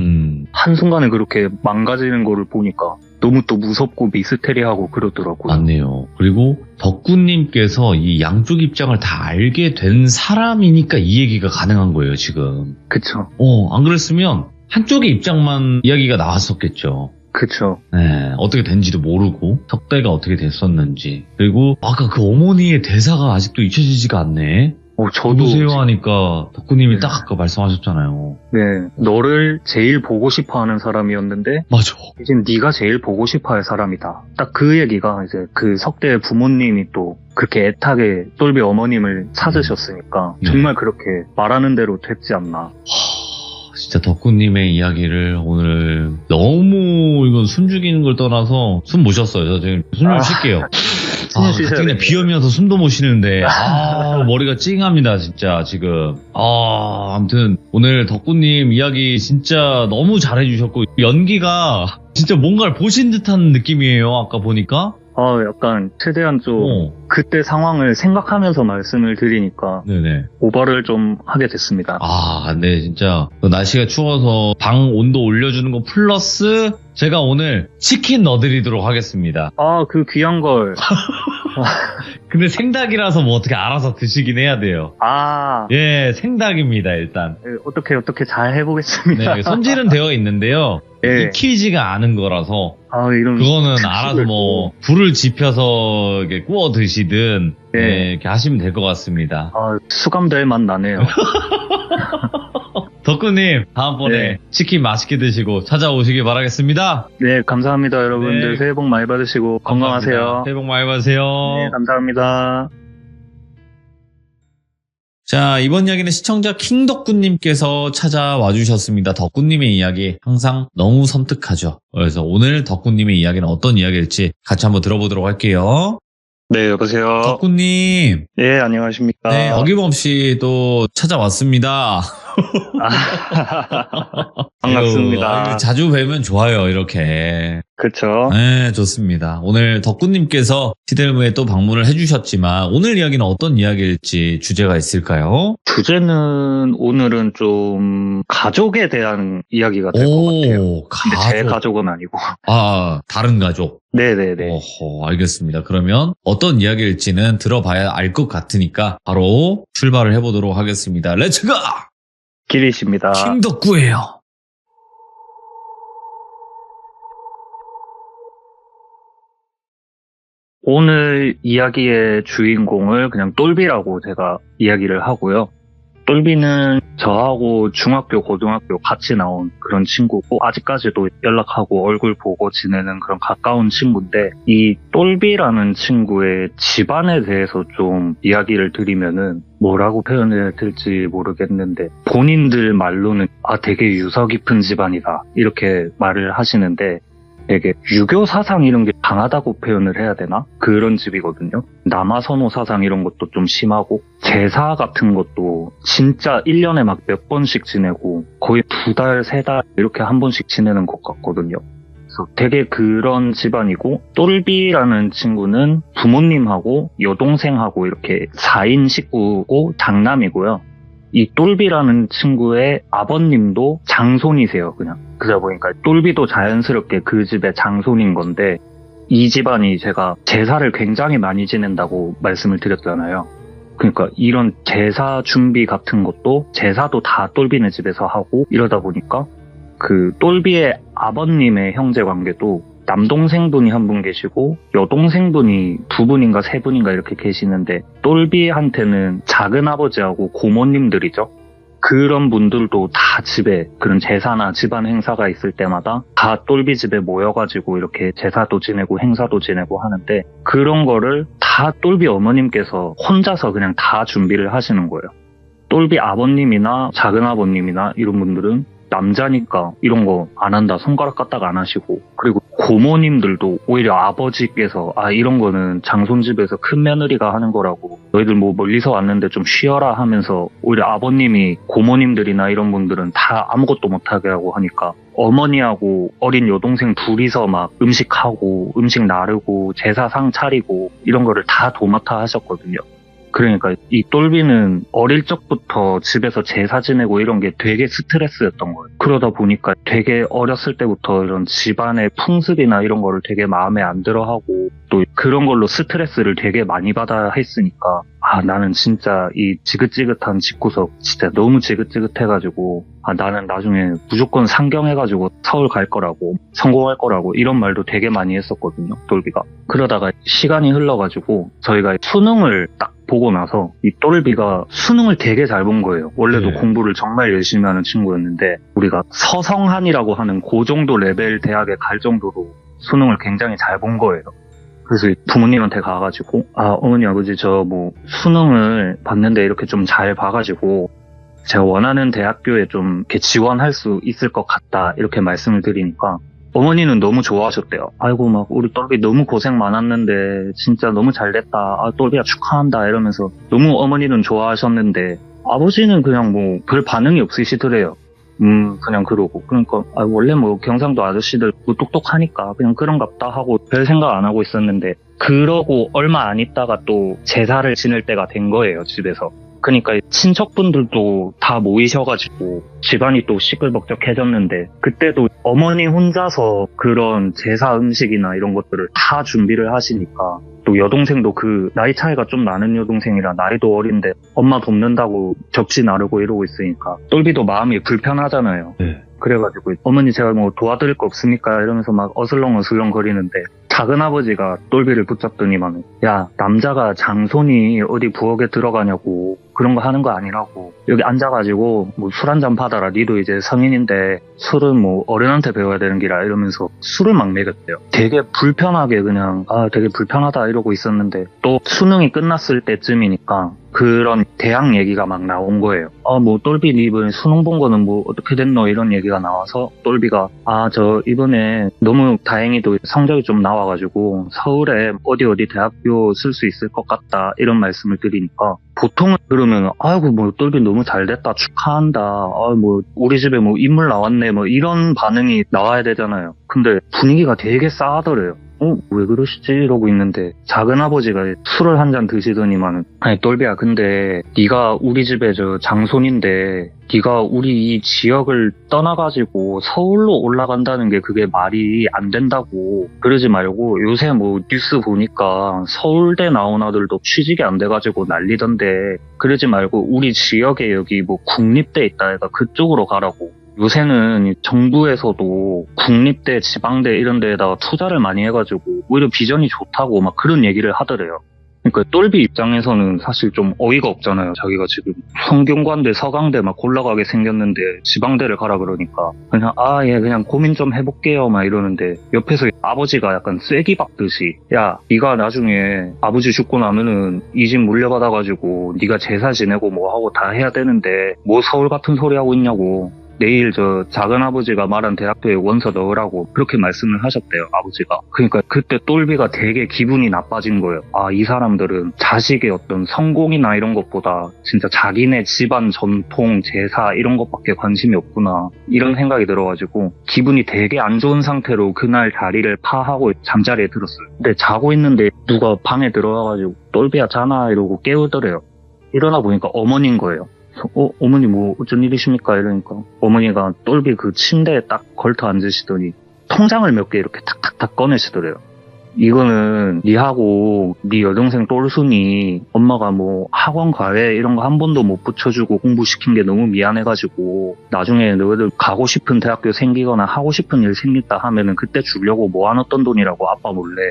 한순간에 그렇게 망가지는 거를 보니까 너무 또 무섭고 미스테리하고 그러더라고요. 맞네요. 그리고 덕구님께서 이 양쪽 입장을 다 알게 된 사람이니까 이 얘기가 가능한 거예요, 지금. 그쵸. 안 그랬으면 한쪽의 입장만 이야기가 나왔었겠죠. 그쵸. 네, 어떻게 된지도 모르고 석대가 어떻게 됐었는지. 그리고 아까 그 어머니의 대사가 아직도 잊혀지지가 않네. 저도 누구세요 하니까 덕구님이 딱 아까 말씀하셨잖아요. 네, 너를 제일 보고 싶어하는 사람이었는데 맞아. 이제 네가 제일 보고 싶어할 사람이다. 딱 그 얘기가 이제 그 석대 부모님이 또 그렇게 애타게 똘비 어머님을 찾으셨으니까 정말 그렇게 말하는 대로 됐지 않나. 진짜 덕구님의 이야기를 오늘 너무 이건 숨 죽이는 걸 떠나서 숨 못 쉬었어요. 저 지금 숨 좀 쉴게요. 그냥 비염이어서 숨도 못 쉬는데 머리가 찡합니다 진짜 지금. 아무튼 오늘 덕구님 이야기 진짜 너무 잘해주셨고 연기가 진짜 뭔가를 보신 듯한 느낌이에요. 아까 보니까. 약간 최대한 좀 그때 상황을 생각하면서 말씀을 드리니까 네네. 오버를 좀 하게 됐습니다. 네, 진짜 날씨가 추워서 방 온도 올려주는 거 플러스 제가 오늘 치킨 넣어드리도록 하겠습니다. 그 귀한 걸. 근데 생닭이라서 뭐 어떻게 알아서 드시긴 해야 돼요. 예, 생닭입니다 일단. 어떻게 잘 해보겠습니다. 네, 손질은 되어 있는데요. 익히지가 않은 거라서 그거는 알아서 뭐 불을 지펴서 이렇게 구워 드시든 이렇게 하시면 될 것 같습니다. 수감될 맛 나네요. 덕구님 다음번에 치킨 맛있게 드시고 찾아오시길 바라겠습니다. 네, 감사합니다 여러분들. 새해 복 많이 받으시고 감사합니다. 건강하세요. 새해 복 많이 받으세요. 네, 감사합니다. 자, 이번 이야기는 시청자 킹덕구님께서 찾아와 주셨습니다. 덕구님의 이야기 항상 너무 섬뜩하죠. 그래서 오늘 덕구님의 이야기는 어떤 이야기일지 같이 한번 들어보도록 할게요. 네, 여보세요. 덕구님. 네, 안녕하십니까. 네, 어김없이 또 찾아왔습니다. 반갑습니다. 자주 뵈면 좋아요, 이렇게. 그쵸. 네, 좋습니다. 오늘 덕구님께서 시델무에 또 방문을 해주셨지만 오늘 이야기는 어떤 이야기일지 주제가 있을까요? 주제는 오늘은 좀 가족에 대한 이야기가 될 것 같아요. 근데 제 가족은 아니고. 다른 가족. 네네네. 알겠습니다. 그러면 어떤 이야기일지는 들어봐야 알 것 같으니까 바로 출발을 해보도록 하겠습니다. 렛츠고! 기리십니다. 킹덕구예요. 오늘 이야기의 주인공을 그냥 똘비라고 제가 이야기를 하고요. 똘비는 저하고 중학교, 고등학교 같이 나온 그런 친구고 아직까지도 연락하고 얼굴 보고 지내는 그런 가까운 친구인데 이 똘비라는 친구의 집안에 대해서 좀 이야기를 드리면은 뭐라고 표현해야 될지 모르겠는데 본인들 말로는 되게 유서 깊은 집안이다 이렇게 말을 하시는데 되게 유교 사상 이런 게 강하다고 표현을 해야 되나? 그런 집이거든요. 남아선호 사상 이런 것도 좀 심하고 제사 같은 것도 진짜 1년에 막 몇 번씩 지내고 거의 2달, 3달 이렇게 한 번씩 지내는 것 같거든요. 그래서 되게 그런 집안이고 똘비라는 친구는 부모님하고 여동생하고 이렇게 4인 식구고 장남이고요. 이 똘비라는 친구의 아버님도 장손이세요, 그냥. 그러다 보니까 똘비도 자연스럽게 그 집의 장손인 건데, 이 집안이 제가 제사를 굉장히 많이 지낸다고 말씀을 드렸잖아요. 그러니까 이런 제사 준비 같은 것도 제사도 다 똘비네 집에서 하고 이러다 보니까 그 똘비의 아버님의 형제 관계도 남동생분이 한 분 계시고 여동생분이 2분인가 3분인가 이렇게 계시는데 똘비한테는 작은아버지하고 고모님들이죠. 그런 분들도 다 집에 그런 제사나 집안 행사가 있을 때마다 다 똘비 집에 모여가지고 이렇게 제사도 지내고 행사도 지내고 하는데 그런 거를 다 똘비 어머님께서 혼자서 그냥 다 준비를 하시는 거예요. 똘비 아버님이나 작은아버님이나 이런 분들은 남자니까 이런 거 안 한다, 손가락 까딱 안 하시고, 그리고 고모님들도 오히려 아버지께서 이런 거는 장손집에서 큰 며느리가 하는 거라고 너희들 뭐 멀리서 왔는데 좀 쉬어라 하면서 오히려 아버님이 고모님들이나 이런 분들은 다 아무것도 못하게 하고 하니까 어머니하고 어린 여동생 둘이서 막 음식하고 음식 나르고 제사상 차리고 이런 거를 다 도맡아 하셨거든요. 그러니까 이 똘비는 어릴 적부터 집에서 제사 지내고 이런 게 되게 스트레스였던 거예요. 그러다 보니까 되게 어렸을 때부터 이런 집안의 풍습이나 이런 거를 되게 마음에 안 들어하고 또 그런 걸로 스트레스를 되게 많이 받아 했으니까 나는 진짜 이 지긋지긋한 집구석 진짜 너무 지긋지긋해가지고 나는 나중에 무조건 상경해가지고 서울 갈 거라고 성공할 거라고 이런 말도 되게 많이 했었거든요, 똘비가. 그러다가 시간이 흘러가지고 저희가 수능을 딱 보고 나서 이 똘비가 수능을 되게 잘 본 거예요. 원래도 공부를 정말 열심히 하는 친구였는데 우리가 서성한이라고 하는 그 정도 레벨 대학에 갈 정도로 수능을 굉장히 잘 본 거예요. 그래서 부모님한테 가가지고 어머니 아버지 저 뭐 수능을 봤는데 이렇게 좀 잘 봐가지고 제가 원하는 대학교에 좀 이렇게 지원할 수 있을 것 같다 이렇게 말씀을 드리니까 어머니는 너무 좋아하셨대요. 아이고 막 우리 똘비 너무 고생 많았는데 진짜 너무 잘됐다. 똘비야 축하한다 이러면서 너무 어머니는 좋아하셨는데 아버지는 그냥 뭐 별 반응이 없으시더래요. 그냥 그러고. 그러니까, 원래 뭐 경상도 아저씨들 뭐 똑똑하니까 그냥 그런갑다 하고 별 생각 안 하고 있었는데, 그러고 얼마 안 있다가 또 제사를 지낼 때가 된 거예요, 집에서. 그러니까 친척분들도 다 모이셔가지고 집안이 또 시끌벅적해졌는데, 그때도 어머니 혼자서 그런 제사 음식이나 이런 것들을 다 준비를 하시니까, 또 여동생도 그 나이 차이가 좀 나는 여동생이라 나이도 어린데 엄마 돕는다고 접시 나르고 이러고 있으니까 똘비도 마음이 불편하잖아요. 그래가지고 어머니 제가 뭐 도와드릴 거 없습니까? 이러면서 막 어슬렁어슬렁 거리는데 작은아버지가 똘비를 붙잡더니만 야 남자가 장손이 어디 부엌에 들어가냐고 그런 거 하는 거 아니라고 여기 앉아가지고 뭐 술 한잔 받아라 니도 이제 성인인데 술은 뭐 어른한테 배워야 되는 기라 이러면서 술을 막 먹였대요. 되게 불편하게 그냥 되게 불편하다 이러고 있었는데 또 수능이 끝났을 때쯤이니까 그런 대학 얘기가 막 나온 거예요. 뭐 똘비 이번에 수능 본 거는 뭐 어떻게 됐노 이런 얘기가 나와서 똘비가 저 이번에 너무 다행히도 성적이 좀 나와가지고 서울에 어디 대학교 쓸 수 있을 것 같다 이런 말씀을 드리니까 보통은 그러면 아이고 뭐 똘비 너무 잘됐다 축하한다 뭐 우리 집에 뭐 인물 나왔네 뭐 이런 반응이 나와야 되잖아요. 근데 분위기가 되게 싸하더래요. 왜 그러시지? 이러고 있는데 작은아버지가 술을 한 잔 드시더니만 아니 똘비야 근데 네가 우리 집에 저 장손인데 네가 우리 이 지역을 떠나가지고 서울로 올라간다는 게 그게 말이 안 된다고 그러지 말고 요새 뭐 뉴스 보니까 서울대 나온 아들도 취직이 안 돼가지고 난리던데 그러지 말고 우리 지역에 여기 뭐 국립대 있다 해가 그쪽으로 가라고 요새는 정부에서도 국립대, 지방대 이런 데에다가 투자를 많이 해가지고 오히려 비전이 좋다고 막 그런 얘기를 하더래요. 그러니까 똘비 입장에서는 사실 좀 어이가 없잖아요. 자기가 지금 성균관대, 서강대 막 올라가게 생겼는데 지방대를 가라 그러니까 그냥 예 그냥 고민 좀 해볼게요 막 이러는데 옆에서 아버지가 약간 쐐기 박듯이 야 네가 나중에 아버지 죽고 나면은 이 집 물려받아가지고 네가 제사 지내고 뭐 하고 다 해야 되는데 뭐 서울 같은 소리 하고 있냐고 내일 저 작은아버지가 말한 대학교에 원서 넣으라고 그렇게 말씀을 하셨대요, 아버지가. 그러니까 그때 똘비가 되게 기분이 나빠진 거예요. 아, 이 사람들은 자식의 어떤 성공이나 이런 것보다 진짜 자기네 집안 전통, 제사 이런 것밖에 관심이 없구나, 이런 생각이 들어가지고 기분이 되게 안 좋은 상태로 그날 자리를 파하고 잠자리에 들었어요. 근데 자고 있는데 누가 방에 들어와가지고 똘비야 자나 이러고 깨우더래요. 일어나 보니까 어머니인 거예요. 어머니 뭐 어쩐 일이십니까? 이러니까 어머니가 똘비 그 침대에 딱 걸터 앉으시더니 통장을 몇 개 이렇게 탁탁탁 꺼내시더래요. 이거는 니하고 니 여동생 똘순이 엄마가 뭐 학원 과외 이런 거 한 번도 못 붙여주고 공부시킨 게 너무 미안해가지고 나중에 너희들 가고 싶은 대학교 생기거나 하고 싶은 일 생겼다 하면은 그때 주려고 모아놨던 돈이라고 아빠 몰래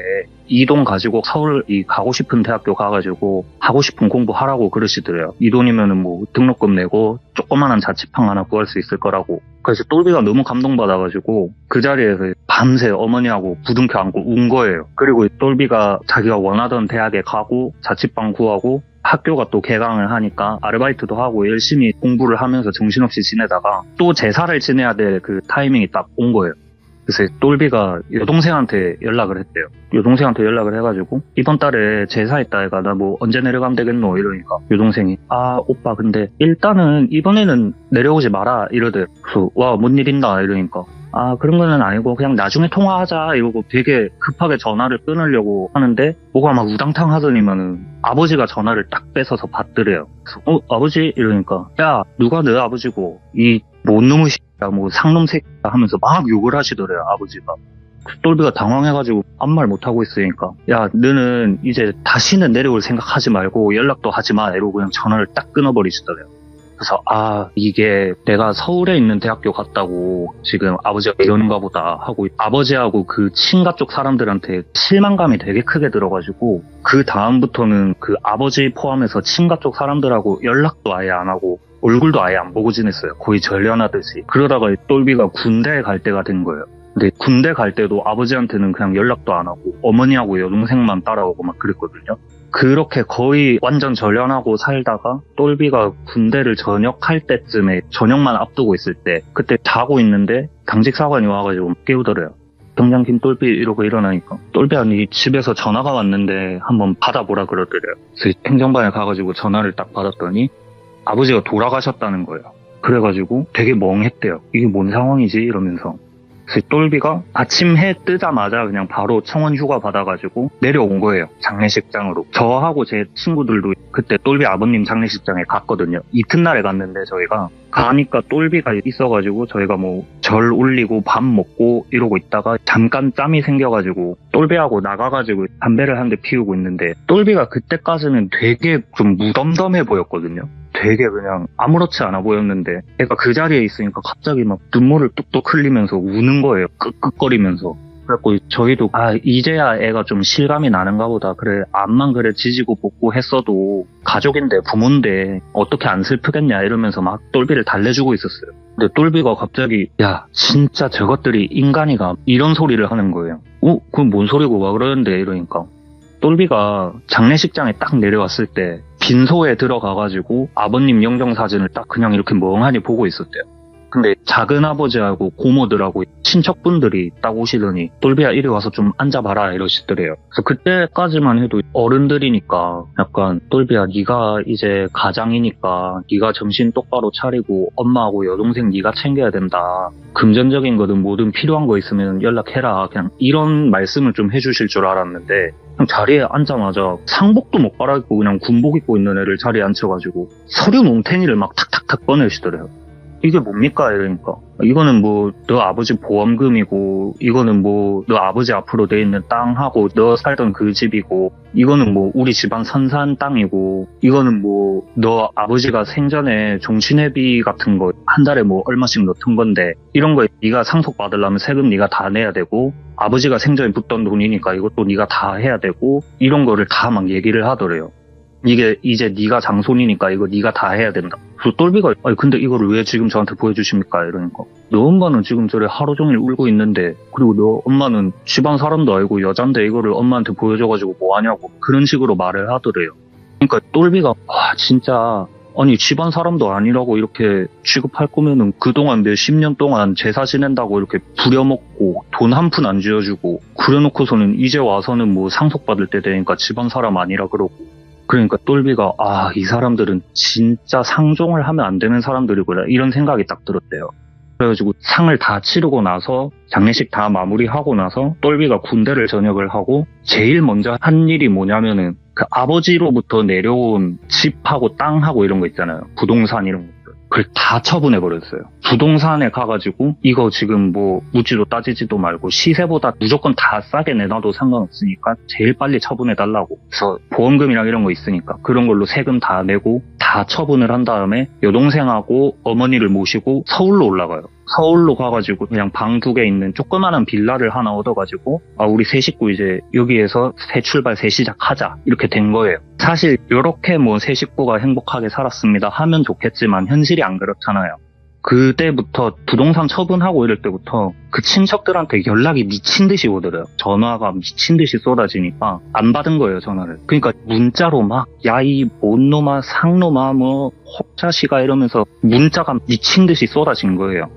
이 돈 가지고 서울 이 가고 싶은 대학교 가가지고 하고 싶은 공부하라고 그러시더래요. 이 돈이면은 뭐 등록금 내고 조그만한 자취방 하나 구할 수 있을 거라고. 그래서 똘비가 너무 감동받아가지고 그 자리에서 밤새 어머니하고 부둥켜 안고 운 거예요. 그리고 똘비가 자기가 원하던 대학에 가고 자취방 구하고 학교가 또 개강을 하니까 아르바이트도 하고 열심히 공부를 하면서 정신없이 지내다가 또 제사를 지내야 될 그 타이밍이 딱 온 거예요. 그래서 똘비가 여동생한테 연락을 했대요. 여동생한테 연락을 해가지고 이번 달에 제사 있다 해가 나 뭐 언제 내려가면 되겠노 이러니까 여동생이 아 오빠 근데 일단은 이번에는 내려오지 마라 이러대. 그래서 와 뭔 일 있나 이러니까 아 그런 거는 아니고 그냥 나중에 통화하자 이러고 되게 급하게 전화를 끊으려고 하는데 뭐가 막 우당탕 하더니만은 아버지가 전화를 딱 뺏어서 받더래요. 그래서 아버지 이러니까 야 누가 너 아버지고 이 못 놈의 새끼야 뭐 상놈 새끼야 하면서 막 욕을 하시더래요 아버지가. 똘비가 당황해가지고 아무 말 못하고 있으니까 야 너는 이제 다시는 내려올 생각하지 말고 연락도 하지 마 이러고 그냥 전화를 딱 끊어버리시더래요. 그래서 아 이게 내가 서울에 있는 대학교 갔다고 지금 아버지가 이러는가 보다 하고 아버지하고 그 친가 쪽 사람들한테 실망감이 되게 크게 들어가지고 그 다음부터는 그 아버지 포함해서 친가 쪽 사람들하고 연락도 아예 안 하고 얼굴도 아예 안 보고 지냈어요. 거의 전련하듯이. 그러다가 똘비가 군대에 갈 때가 된 거예요. 근데 군대 갈 때도 아버지한테는 그냥 연락도 안 하고 어머니하고 여동생만 따라오고 막 그랬거든요. 그렇게 거의 완전 전련하고 살다가 똘비가 군대를 전역할 때쯤에 전역만 앞두고 있을 때 그때 자고 있는데 당직 사관이 와가지고 깨우더래요. 병장 김똘비 이러고 일어나니까 똘비야 니 집에서 전화가 왔는데 한번 받아보라 그러더래요. 그래서 행정반에 가가지고 전화를 딱 받았더니 아버지가 돌아가셨다는 거예요. 그래가지고 되게 멍했대요. 이게 뭔 상황이지 이러면서. 그래서 똘비가 아침 해 뜨자마자 그냥 바로 청원 휴가 받아가지고 내려온 거예요. 장례식장으로. 저하고 제 친구들도 그때 똘비 아버님 장례식장에 갔거든요. 이튿날에 갔는데 저희가 가니까 똘비가 있어가지고 저희가 뭐 절 올리고 밥 먹고 이러고 있다가 잠깐 짬이 생겨가지고 똘비하고 나가가지고 담배를 한 대 피우고 있는데 똘비가 그때까지는 되게 좀 무덤덤해 보였거든요. 되게 그냥 아무렇지 않아 보였는데 애가 그 자리에 있으니까 갑자기 막 눈물을 뚝뚝 흘리면서 우는 거예요. 끄끄거리면서. 그래갖고 저희도 아 이제야 애가 좀 실감이 나는가 보다. 그래 암만 그래 지지고 볶고 했어도 가족인데 부모인데 어떻게 안 슬프겠냐 이러면서 막 똘비를 달래주고 있었어요. 근데 똘비가 갑자기 야 진짜 저것들이 인간이가 이런 소리를 하는 거예요. 그건 뭔 소리고 와 그러는데 이러니까 똘비가 장례식장에 딱 내려왔을 때 빈소에 들어가가지고 아버님 영정사진을 딱 그냥 이렇게 멍하니 보고 있었대요. 근데 작은아버지하고 고모들하고 친척분들이 딱 오시더니 똘비야 이리 와서 좀 앉아봐라 이러시더래요. 그래서 그때까지만 해도 어른들이니까 약간 똘비야 네가 이제 가장이니까 네가 정신 똑바로 차리고 엄마하고 여동생 네가 챙겨야 된다. 금전적인 거든 뭐든 필요한 거 있으면 연락해라. 그냥 이런 말씀을 좀 해주실 줄 알았는데 그냥 자리에 앉자마자 상복도 못 갈아입고 그냥 군복 입고 있는 애를 자리에 앉혀가지고 서류 뭉탱이를 막 탁탁탁 꺼내시더래요. 이게 뭡니까? 이러니까 이거는 뭐 너 아버지 보험금이고 이거는 뭐 너 아버지 앞으로 돼 있는 땅하고 너 살던 그 집이고 이거는 뭐 우리 집안 선산 땅이고 이거는 뭐 너 아버지가 생전에 종신회비 같은 거 한 달에 뭐 얼마씩 넣던 건데 이런 거 네가 상속받으려면 세금 네가 다 내야 되고 아버지가 생전에 붓던 돈이니까 이것도 네가 다 해야 되고 이런 거를 다 막 얘기를 하더래요. 이게 이제 네가 장손이니까 이거 네가 다 해야 된다. 그래서 똘비가 아니 근데 이거를 왜 지금 저한테 보여주십니까? 이러니까 너 엄마는 지금 저래 하루 종일 울고 있는데 그리고 너 엄마는 집안 사람도 알고 여잔데 이거를 엄마한테 보여줘가지고 뭐하냐고 그런 식으로 말을 하더래요. 그러니까 똘비가 와 진짜 아니 집안 사람도 아니라고 이렇게 취급할 거면은 그동안 몇십 년 동안 제사 지낸다고 이렇게 부려먹고 돈 한 푼 안 쥐어주고 그래놓고서는 이제 와서는 뭐 상속받을 때 되니까 집안 사람 아니라 그러고. 그러니까 똘비가 이 사람들은 진짜 상종을 하면 안 되는 사람들이구나 이런 생각이 딱 들었대요. 그래가지고 상을 다 치르고 나서 장례식 다 마무리하고 나서 똘비가 군대를 전역을 하고 제일 먼저 한 일이 뭐냐면은 그 아버지로부터 내려온 집하고 땅하고 이런 거 있잖아요. 부동산 이런 것들. 그걸 다 처분해버렸어요. 부동산에 가가지고 이거 지금 뭐 묻지도 따지지도 말고 시세보다 무조건 다 싸게 내놔도 상관없으니까 제일 빨리 처분해달라고. 그래서 보험금이랑 이런 거 있으니까 그런 걸로 세금 다 내고 다 처분을 한 다음에 여동생하고 어머니를 모시고 서울로 올라가요. 서울로 가가지고 그냥 방 2개 있는 조그마한 빌라를 하나 얻어가지고 우리 세 식구 이제 여기에서 새 출발 새 시작하자 이렇게 된 거예요. 사실 이렇게 뭐 세 식구가 행복하게 살았습니다 하면 좋겠지만 현실이 안 그렇잖아요. 그때부터 부동산 처분하고 이럴 때부터 그 친척들한테 연락이 미친 듯이 오더래요. 전화가 미친 듯이 쏟아지니까 안 받은 거예요, 전화를. 그러니까 문자로 막 야 이 뭔 놈아 상놈아 뭐 혹자시가 이러면서 문자가 미친 듯이 쏟아진 거예요.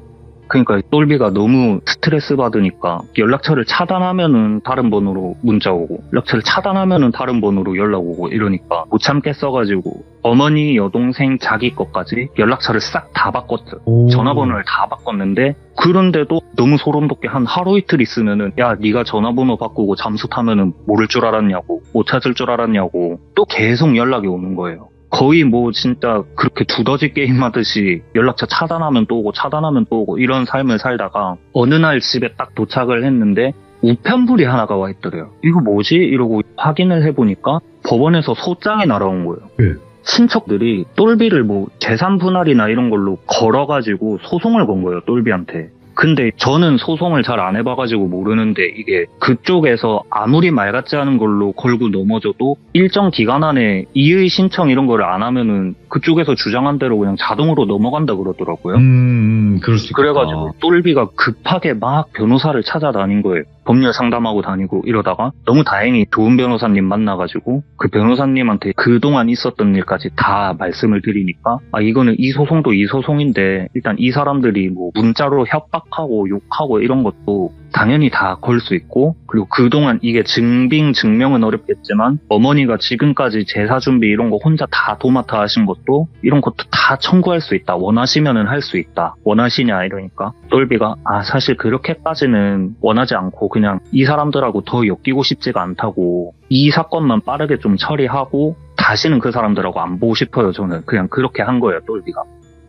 그러니까 똘비가 너무 스트레스 받으니까 연락처를 차단하면은 다른 번호로 문자 오고 연락처를 차단하면은 다른 번호로 연락 오고 이러니까 못 참겠어가지고 어머니, 여동생, 자기 것까지 연락처를 싹 다 바꿨어요. 전화번호를 다 바꿨는데 그런데도 너무 소름 돋게 한 하루 이틀 있으면은 야 네가 전화번호 바꾸고 잠수 타면은 모를 줄 알았냐고 못 찾을 줄 알았냐고 또 계속 연락이 오는 거예요. 거의 뭐 진짜 그렇게 두더지 게임 하듯이 연락처 차단하면 또 오고 차단하면 또 오고 이런 삶을 살다가 어느 날 집에 딱 도착을 했는데 우편물이 하나가 와 있더래요. 이거 뭐지? 이러고 확인을 해보니까 법원에서 소장이 날아온 거예요. 네. 친척들이 똘비를 뭐 재산 분할이나 이런 걸로 걸어가지고 소송을 건 거예요. 똘비한테. 근데 저는 소송을 잘 안 해봐가지고 모르는데 이게 그쪽에서 아무리 말 같지 않은 걸로 걸고 넘어져도 일정 기간 안에 이의 신청 이런 거를 안 하면은 그쪽에서 주장한 대로 그냥 자동으로 넘어간다 그러더라고요. 그럴 수 있겠다. 그래가지고 똘비가 급하게 막 변호사를 찾아다닌 거예요. 법률 상담하고 다니고 이러다가 너무 다행히 좋은 변호사님 만나가지고 그 변호사님한테 그동안 있었던 일까지 다 말씀을 드리니까 이거는 이 소송도 이 소송인데 일단 이 사람들이 뭐 문자로 협박하고 욕하고 이런 것도 당연히 다 걸 수 있고 그리고 그동안 이게 증명은 어렵겠지만 어머니가 지금까지 제사 준비 이런 거 혼자 다 도맡아 하신 것도 이런 것도 다 청구할 수 있다. 원하시면은 할 수 있다. 원하시냐 이러니까 똘비가 사실 그렇게까지는 원하지 않고 그냥 이 사람들하고 더 엮이고 싶지가 않다고 이 사건만 빠르게 좀 처리하고 다시는 그 사람들하고 안 보고 싶어요. 저는 그냥 그렇게 한 거예요. 똘비가.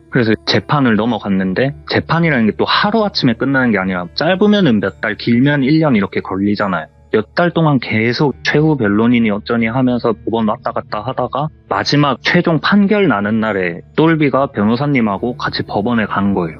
그래서 재판을 넘어갔는데 재판이라는 게 또 하루아침에 끝나는 게 아니라 짧으면은 몇 달 길면 1년 이렇게 걸리잖아요. 몇 달 동안 계속 최후 변론인이 어쩌니 하면서 법원 왔다 갔다 하다가 마지막 최종 판결 나는 날에 똘비가 변호사님하고 같이 법원에 간 거예요.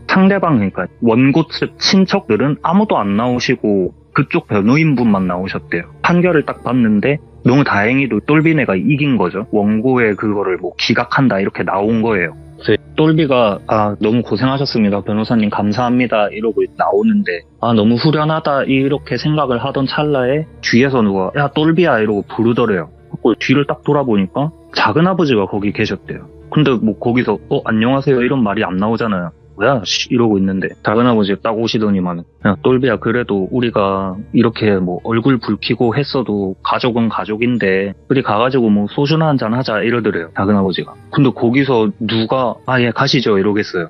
상대방 그러니까 원고 측 친척들은 아무도 안 나오시고 그쪽 변호인분만 나오셨대요. 판결을 딱 봤는데 너무 다행히도 똘비네가 이긴 거죠. 원고의 그거를 뭐 기각한다 이렇게 나온 거예요. 그래서 똘비가 너무 고생하셨습니다. 변호사님 감사합니다. 이러고 나오는데 너무 후련하다 이렇게 생각을 하던 찰나에 뒤에서 누가 야 똘비야 이러고 부르더래요. 뒤를 딱 돌아보니까 작은아버지가 거기 계셨대요. 근데 뭐 거기서 안녕하세요 이런 말이 안 나오잖아요. 뭐야 이러고 있는데 작은아버지가 딱 오시더니만 야 똘비야 그래도 우리가 이렇게 뭐 얼굴 붉히고 했어도 가족은 가족인데 우리 가가지고 뭐 소주나 한잔 하자 이러더래요 작은아버지가. 근데 거기서 누가 예 가시죠 이러겠어요.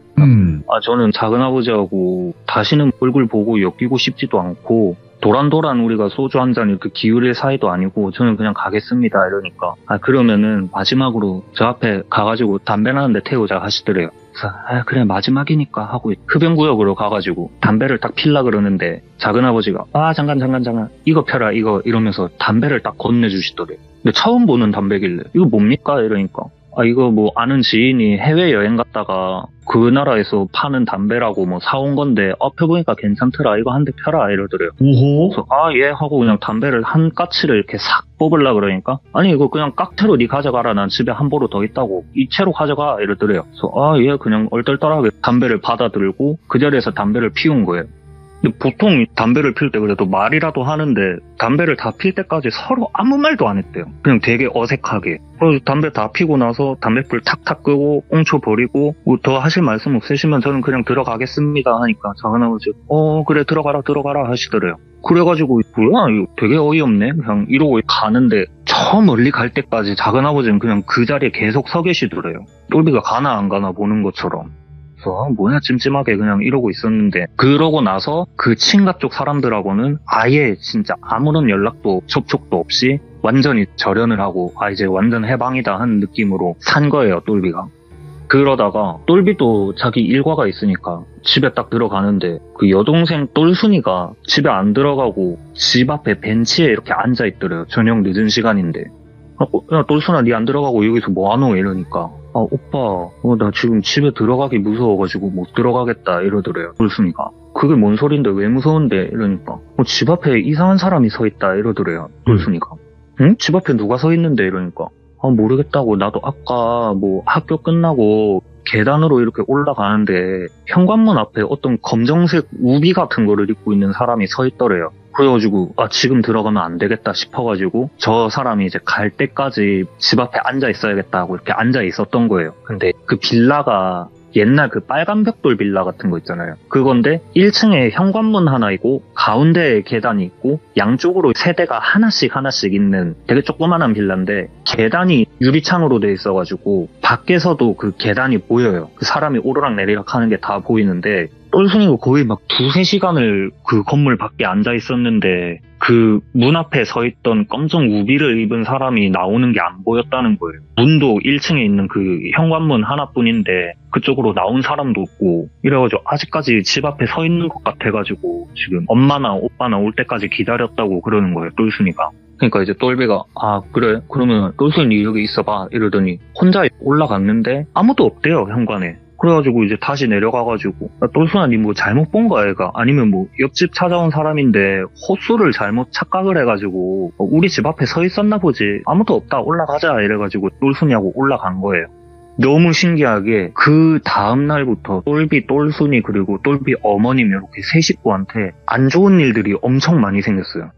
저는 작은아버지하고 다시는 얼굴 보고 엮이고 싶지도 않고 도란도란 우리가 소주 한 잔 이렇게 기울일 사이도 아니고 저는 그냥 가겠습니다 이러니까 그러면은 마지막으로 저 앞에 가가지고 담배나 한 대 태우자 하시더래요. 그래서 그래 마지막이니까 하고 흡연구역으로 가가지고 담배를 딱 필라 그러는데 작은아버지가 잠깐 이거 펴라 이거 이러면서 담배를 딱 건네주시더래요. 근데 처음 보는 담배길래 이거 뭡니까 이러니까 이거 뭐 아는 지인이 해외여행 갔다가 그 나라에서 파는 담배라고 뭐 사온 건데 펴보니까 괜찮더라 이거 한 대 펴라 이러더래요. 오호. 그래서 예 하고 그냥 담배를 한 까치를 이렇게 싹 뽑으려 그러니까 아니 이거 그냥 깍채로 네 가져가라 난 집에 한 보루 더 있다고 이 채로 가져가 이러더래요. 그래서 예 그냥 얼떨떨하게 담배를 받아들고 그 자리에서 담배를 피운 거예요. 근데 보통 담배를 필 때 그래도 말이라도 하는데 담배를 다 필 때까지 서로 아무 말도 안 했대요. 그냥 되게 어색하게. 그래서 담배 다 피고 나서 담배불 탁탁 끄고 꽁초 버리고 뭐 더 하실 말씀 없으시면 저는 그냥 들어가겠습니다 하니까 작은아버지 그래 들어가라 하시더래요. 그래가지고 뭐야 이거 되게 어이없네 그냥 이러고 가는데 저 멀리 갈 때까지 작은아버지는 그냥 그 자리에 계속 서 계시더래요. 똘비가 가나 안 가나 보는 것처럼. 그래서 뭐야 찜찜하게 그냥 이러고 있었는데 그러고 나서 그 친가 쪽 사람들하고는 아예 진짜 아무런 연락도 접촉도 없이 완전히 절연을 하고 이제 완전 해방이다 하는 느낌으로 산 거예요 똘비가. 그러다가 똘비도 자기 일과가 있으니까 집에 딱 들어가는데 그 여동생 똘순이가 집에 안 들어가고 집 앞에 벤치에 이렇게 앉아있더래요. 저녁 늦은 시간인데. 야 똘순아 니 안 들어가고 여기서 뭐하노 이러니까 오빠 나 지금 집에 들어가기 무서워가지고 못 들어가겠다 이러더래요 똘순이가. 그게 뭔 소린데 왜 무서운데 이러니까 집 앞에 이상한 사람이 서 있다 이러더래요 똘순이가. 응? 집 앞에 누가 서 있는데 이러니까 모르겠다고 나도 아까 뭐 학교 끝나고 계단으로 이렇게 올라가는데 현관문 앞에 어떤 검정색 우비 같은 거를 입고 있는 사람이 서 있더래요. 그래가지고 지금 들어가면 안 되겠다 싶어가지고 저 사람이 이제 갈 때까지 집 앞에 앉아 있어야겠다고 이렇게 앉아 있었던 거예요. 근데 그 빌라가 옛날 그 빨간 벽돌 빌라 같은 거 있잖아요. 그건데 1층에 현관문 하나 있고 가운데에 계단이 있고 양쪽으로 세대가 하나씩 있는 되게 조그만한 빌라인데 계단이 유리창으로 돼 있어가지고 밖에서도 그 계단이 보여요. 그 사람이 오르락 내리락 하는 게 다 보이는데 똘순이가 거의 막 2-3시간을 그 건물 밖에 앉아 있었는데 그 문 앞에 서 있던 검정 우비를 입은 사람이 나오는 게 안 보였다는 거예요. 문도 1층에 있는 그 현관문 하나뿐인데 그쪽으로 나온 사람도 없고 이래가지고 아직까지 집 앞에 서 있는 것 같아가지고 지금 엄마나 오빠나 올 때까지 기다렸다고 그러는 거예요 똘순이가. 그러니까 이제 똘비가 그래 그러면 똘순이 여기 있어봐 이러더니 혼자 올라갔는데 아무도 없대요 현관에. 그래가지고 이제 다시 내려가가지고 똘순아 니 뭐 잘못 본 거야 얘가 아니면 뭐 옆집 찾아온 사람인데 호수를 잘못 착각을 해가지고 우리 집 앞에 서 있었나 보지 아무도 없다 올라가자 이래가지고 똘순이하고 올라간 거예요. 너무 신기하게 그 다음날부터 똘비 똘순이 그리고 똘비 어머님 이렇게 세 식구한테 안 좋은 일들이 엄청 많이 생겼어요.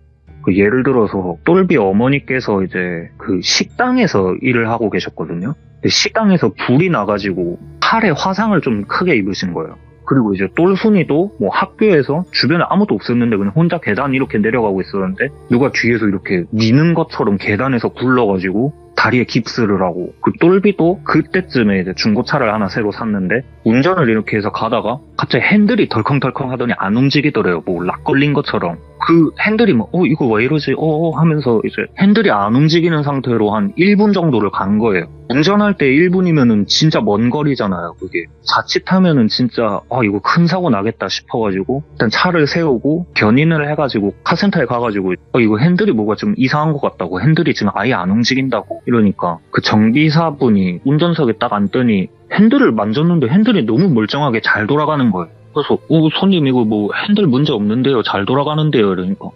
예를 들어서 똘비 어머니께서 이제 그 식당에서 일을 하고 계셨거든요. 식당에서 불이 나가지고 팔에 화상을 좀 크게 입으신 거예요. 그리고 이제 똘순이도 뭐 학교에서 주변에 아무도 없었는데 그냥 혼자 계단 이렇게 내려가고 있었는데 누가 뒤에서 이렇게 미는 것처럼 계단에서 굴러가지고 다리에 깁스를 하고 그 똘비도 그때쯤에 이제 중고차를 하나 새로 샀는데 운전을 이렇게 해서 가다가 갑자기 핸들이 덜컹덜컹 하더니 안 움직이더래요. 뭐 락 걸린 것처럼. 그 핸들이 막 이거 왜 이러지 하면서 이제 핸들이 안 움직이는 상태로 한 1분 정도를 간 거예요. 운전할 때 1분이면은 진짜 먼 거리잖아요 그게. 자칫하면은 진짜 이거 큰 사고 나겠다 싶어가지고 일단 차를 세우고 견인을 해가지고 카센터에 가가지고 이거 핸들이 뭐가 좀 이상한 것 같다고 핸들이 지금 아예 안 움직인다고 이러니까 그 정비사분이 운전석에 딱 앉더니 핸들을 만졌는데 핸들이 너무 멀쩡하게 잘 돌아가는 거예요. 그래서 손님 이거 뭐 핸들 문제 없는데요 잘 돌아가는데요 이러니까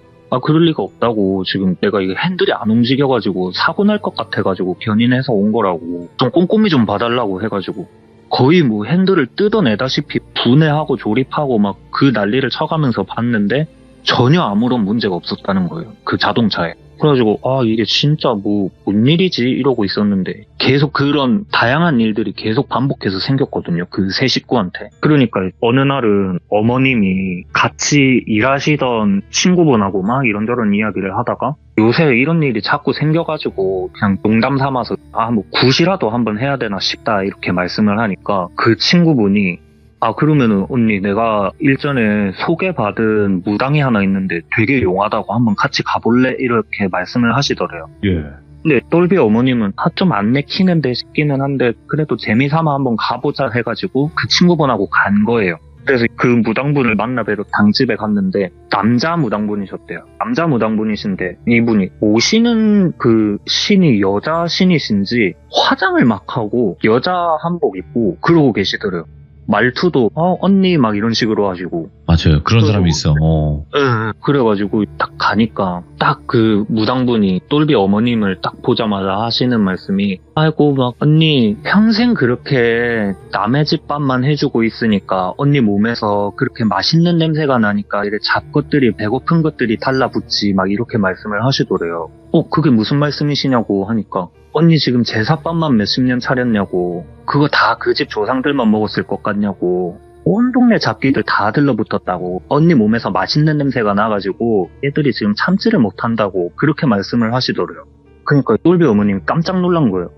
그럴 리가 없다고 지금 내가 이게 핸들이 안 움직여가지고 사고 날 것 같아가지고 견인해서 온 거라고 좀 꼼꼼히 좀 봐달라고 해가지고 거의 뭐 핸들을 뜯어내다시피 분해하고 조립하고 막 그 난리를 쳐가면서 봤는데 전혀 아무런 문제가 없었다는 거예요 그 자동차에. 그래가지고 이게 진짜 뭔 일이지 이러고 있었는데 계속 그런 다양한 일들이 계속 반복해서 생겼거든요 그 세 식구한테. 그러니까 어느 날은 어머님이 같이 일하시던 친구분하고 막 이런저런 이야기를 하다가 요새 이런 일이 자꾸 생겨가지고 그냥 농담 삼아서 뭐 굿이라도 한번 해야 되나 싶다 이렇게 말씀을 하니까 그 친구분이 그러면은 언니 내가 일전에 소개받은 무당이 하나 있는데 되게 용하다고 한번 같이 가볼래? 이렇게 말씀을 하시더래요. 예. 근데 똘비 어머님은 좀 안 내키는데 싶기는 한데 그래도 재미삼아 한번 가보자 해가지고 그 친구분하고 간 거예요. 그래서 그 무당분을 만나뵈러 당집에 갔는데 남자 무당분이셨대요. 남자 무당분이신데 이분이 오시는 그 신이 여자 신이신지 화장을 막 하고 여자 한복 입고 그러고 계시더래요. 말투도 언니 막 이런 식으로 하시고. 맞아요. 그런 사람이 있어. 그래가지고 딱 가니까 딱 그 무당분이 똘비 어머님을 딱 보자마자 하시는 말씀이 아이고 막 언니 평생 그렇게 남의 집 밥만 해주고 있으니까 언니 몸에서 그렇게 맛있는 냄새가 나니까 이래 잡것들이 배고픈 것들이 달라붙지 막 이렇게 말씀을 하시더래요. 그게 무슨 말씀이시냐고 하니까 언니 지금 제사밥만 몇십 년 차렸냐고 그거 다 그 집 조상들만 먹었을 것 같냐고 온 동네 잡기들 다 들러붙었다고 언니 몸에서 맛있는 냄새가 나가지고 애들이 지금 참지를 못한다고 그렇게 말씀을 하시더래요. 그러니까 똘비 어머님이 깜짝 놀란 거예요.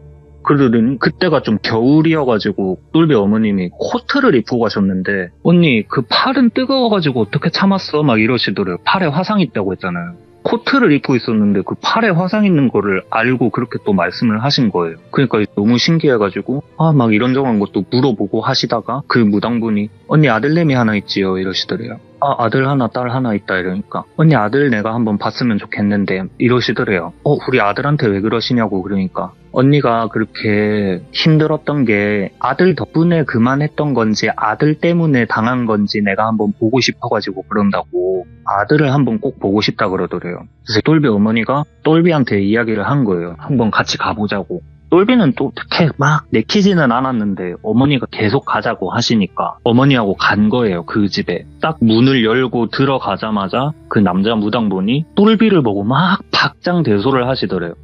그러더니 그때가 좀 겨울이어가지고 똘비 어머님이 코트를 입고 가셨는데 언니 그 팔은 뜨거워가지고 어떻게 참았어? 막 이러시더래요. 팔에 화상 있다고 했잖아요. 코트를 입고 있었는데 그 팔에 화상 있는 거를 알고 그렇게 또 말씀을 하신 거예요. 그러니까 너무 신기해가지고 막 이런저런 것도 물어보고 하시다가 그 무당분이 언니 아들내미 하나 있지요 이러시더래요. 아들 하나 딸 하나 있다 이러니까 언니 아들 내가 한번 봤으면 좋겠는데 이러시더래요. 우리 아들한테 왜 그러시냐고 그러니까 언니가 그렇게 힘들었던 게 아들 덕분에 그만했던 건지 아들 때문에 당한 건지 내가 한번 보고 싶어가지고 그런다고 아들을 한번 꼭 보고 싶다 그러더래요. 그래서 똘비 어머니가 똘비한테 이야기를 한 거예요. 한번 같이 가보자고. 똘비는 또 그렇게 막 내키지는 않았는데 어머니가 계속 가자고 하시니까 어머니하고 간 거예요. 그 집에. 딱 문을 열고 들어가자마자 그 남자 무당분이 똘비를 보고 막 박장대소를 하시더래요.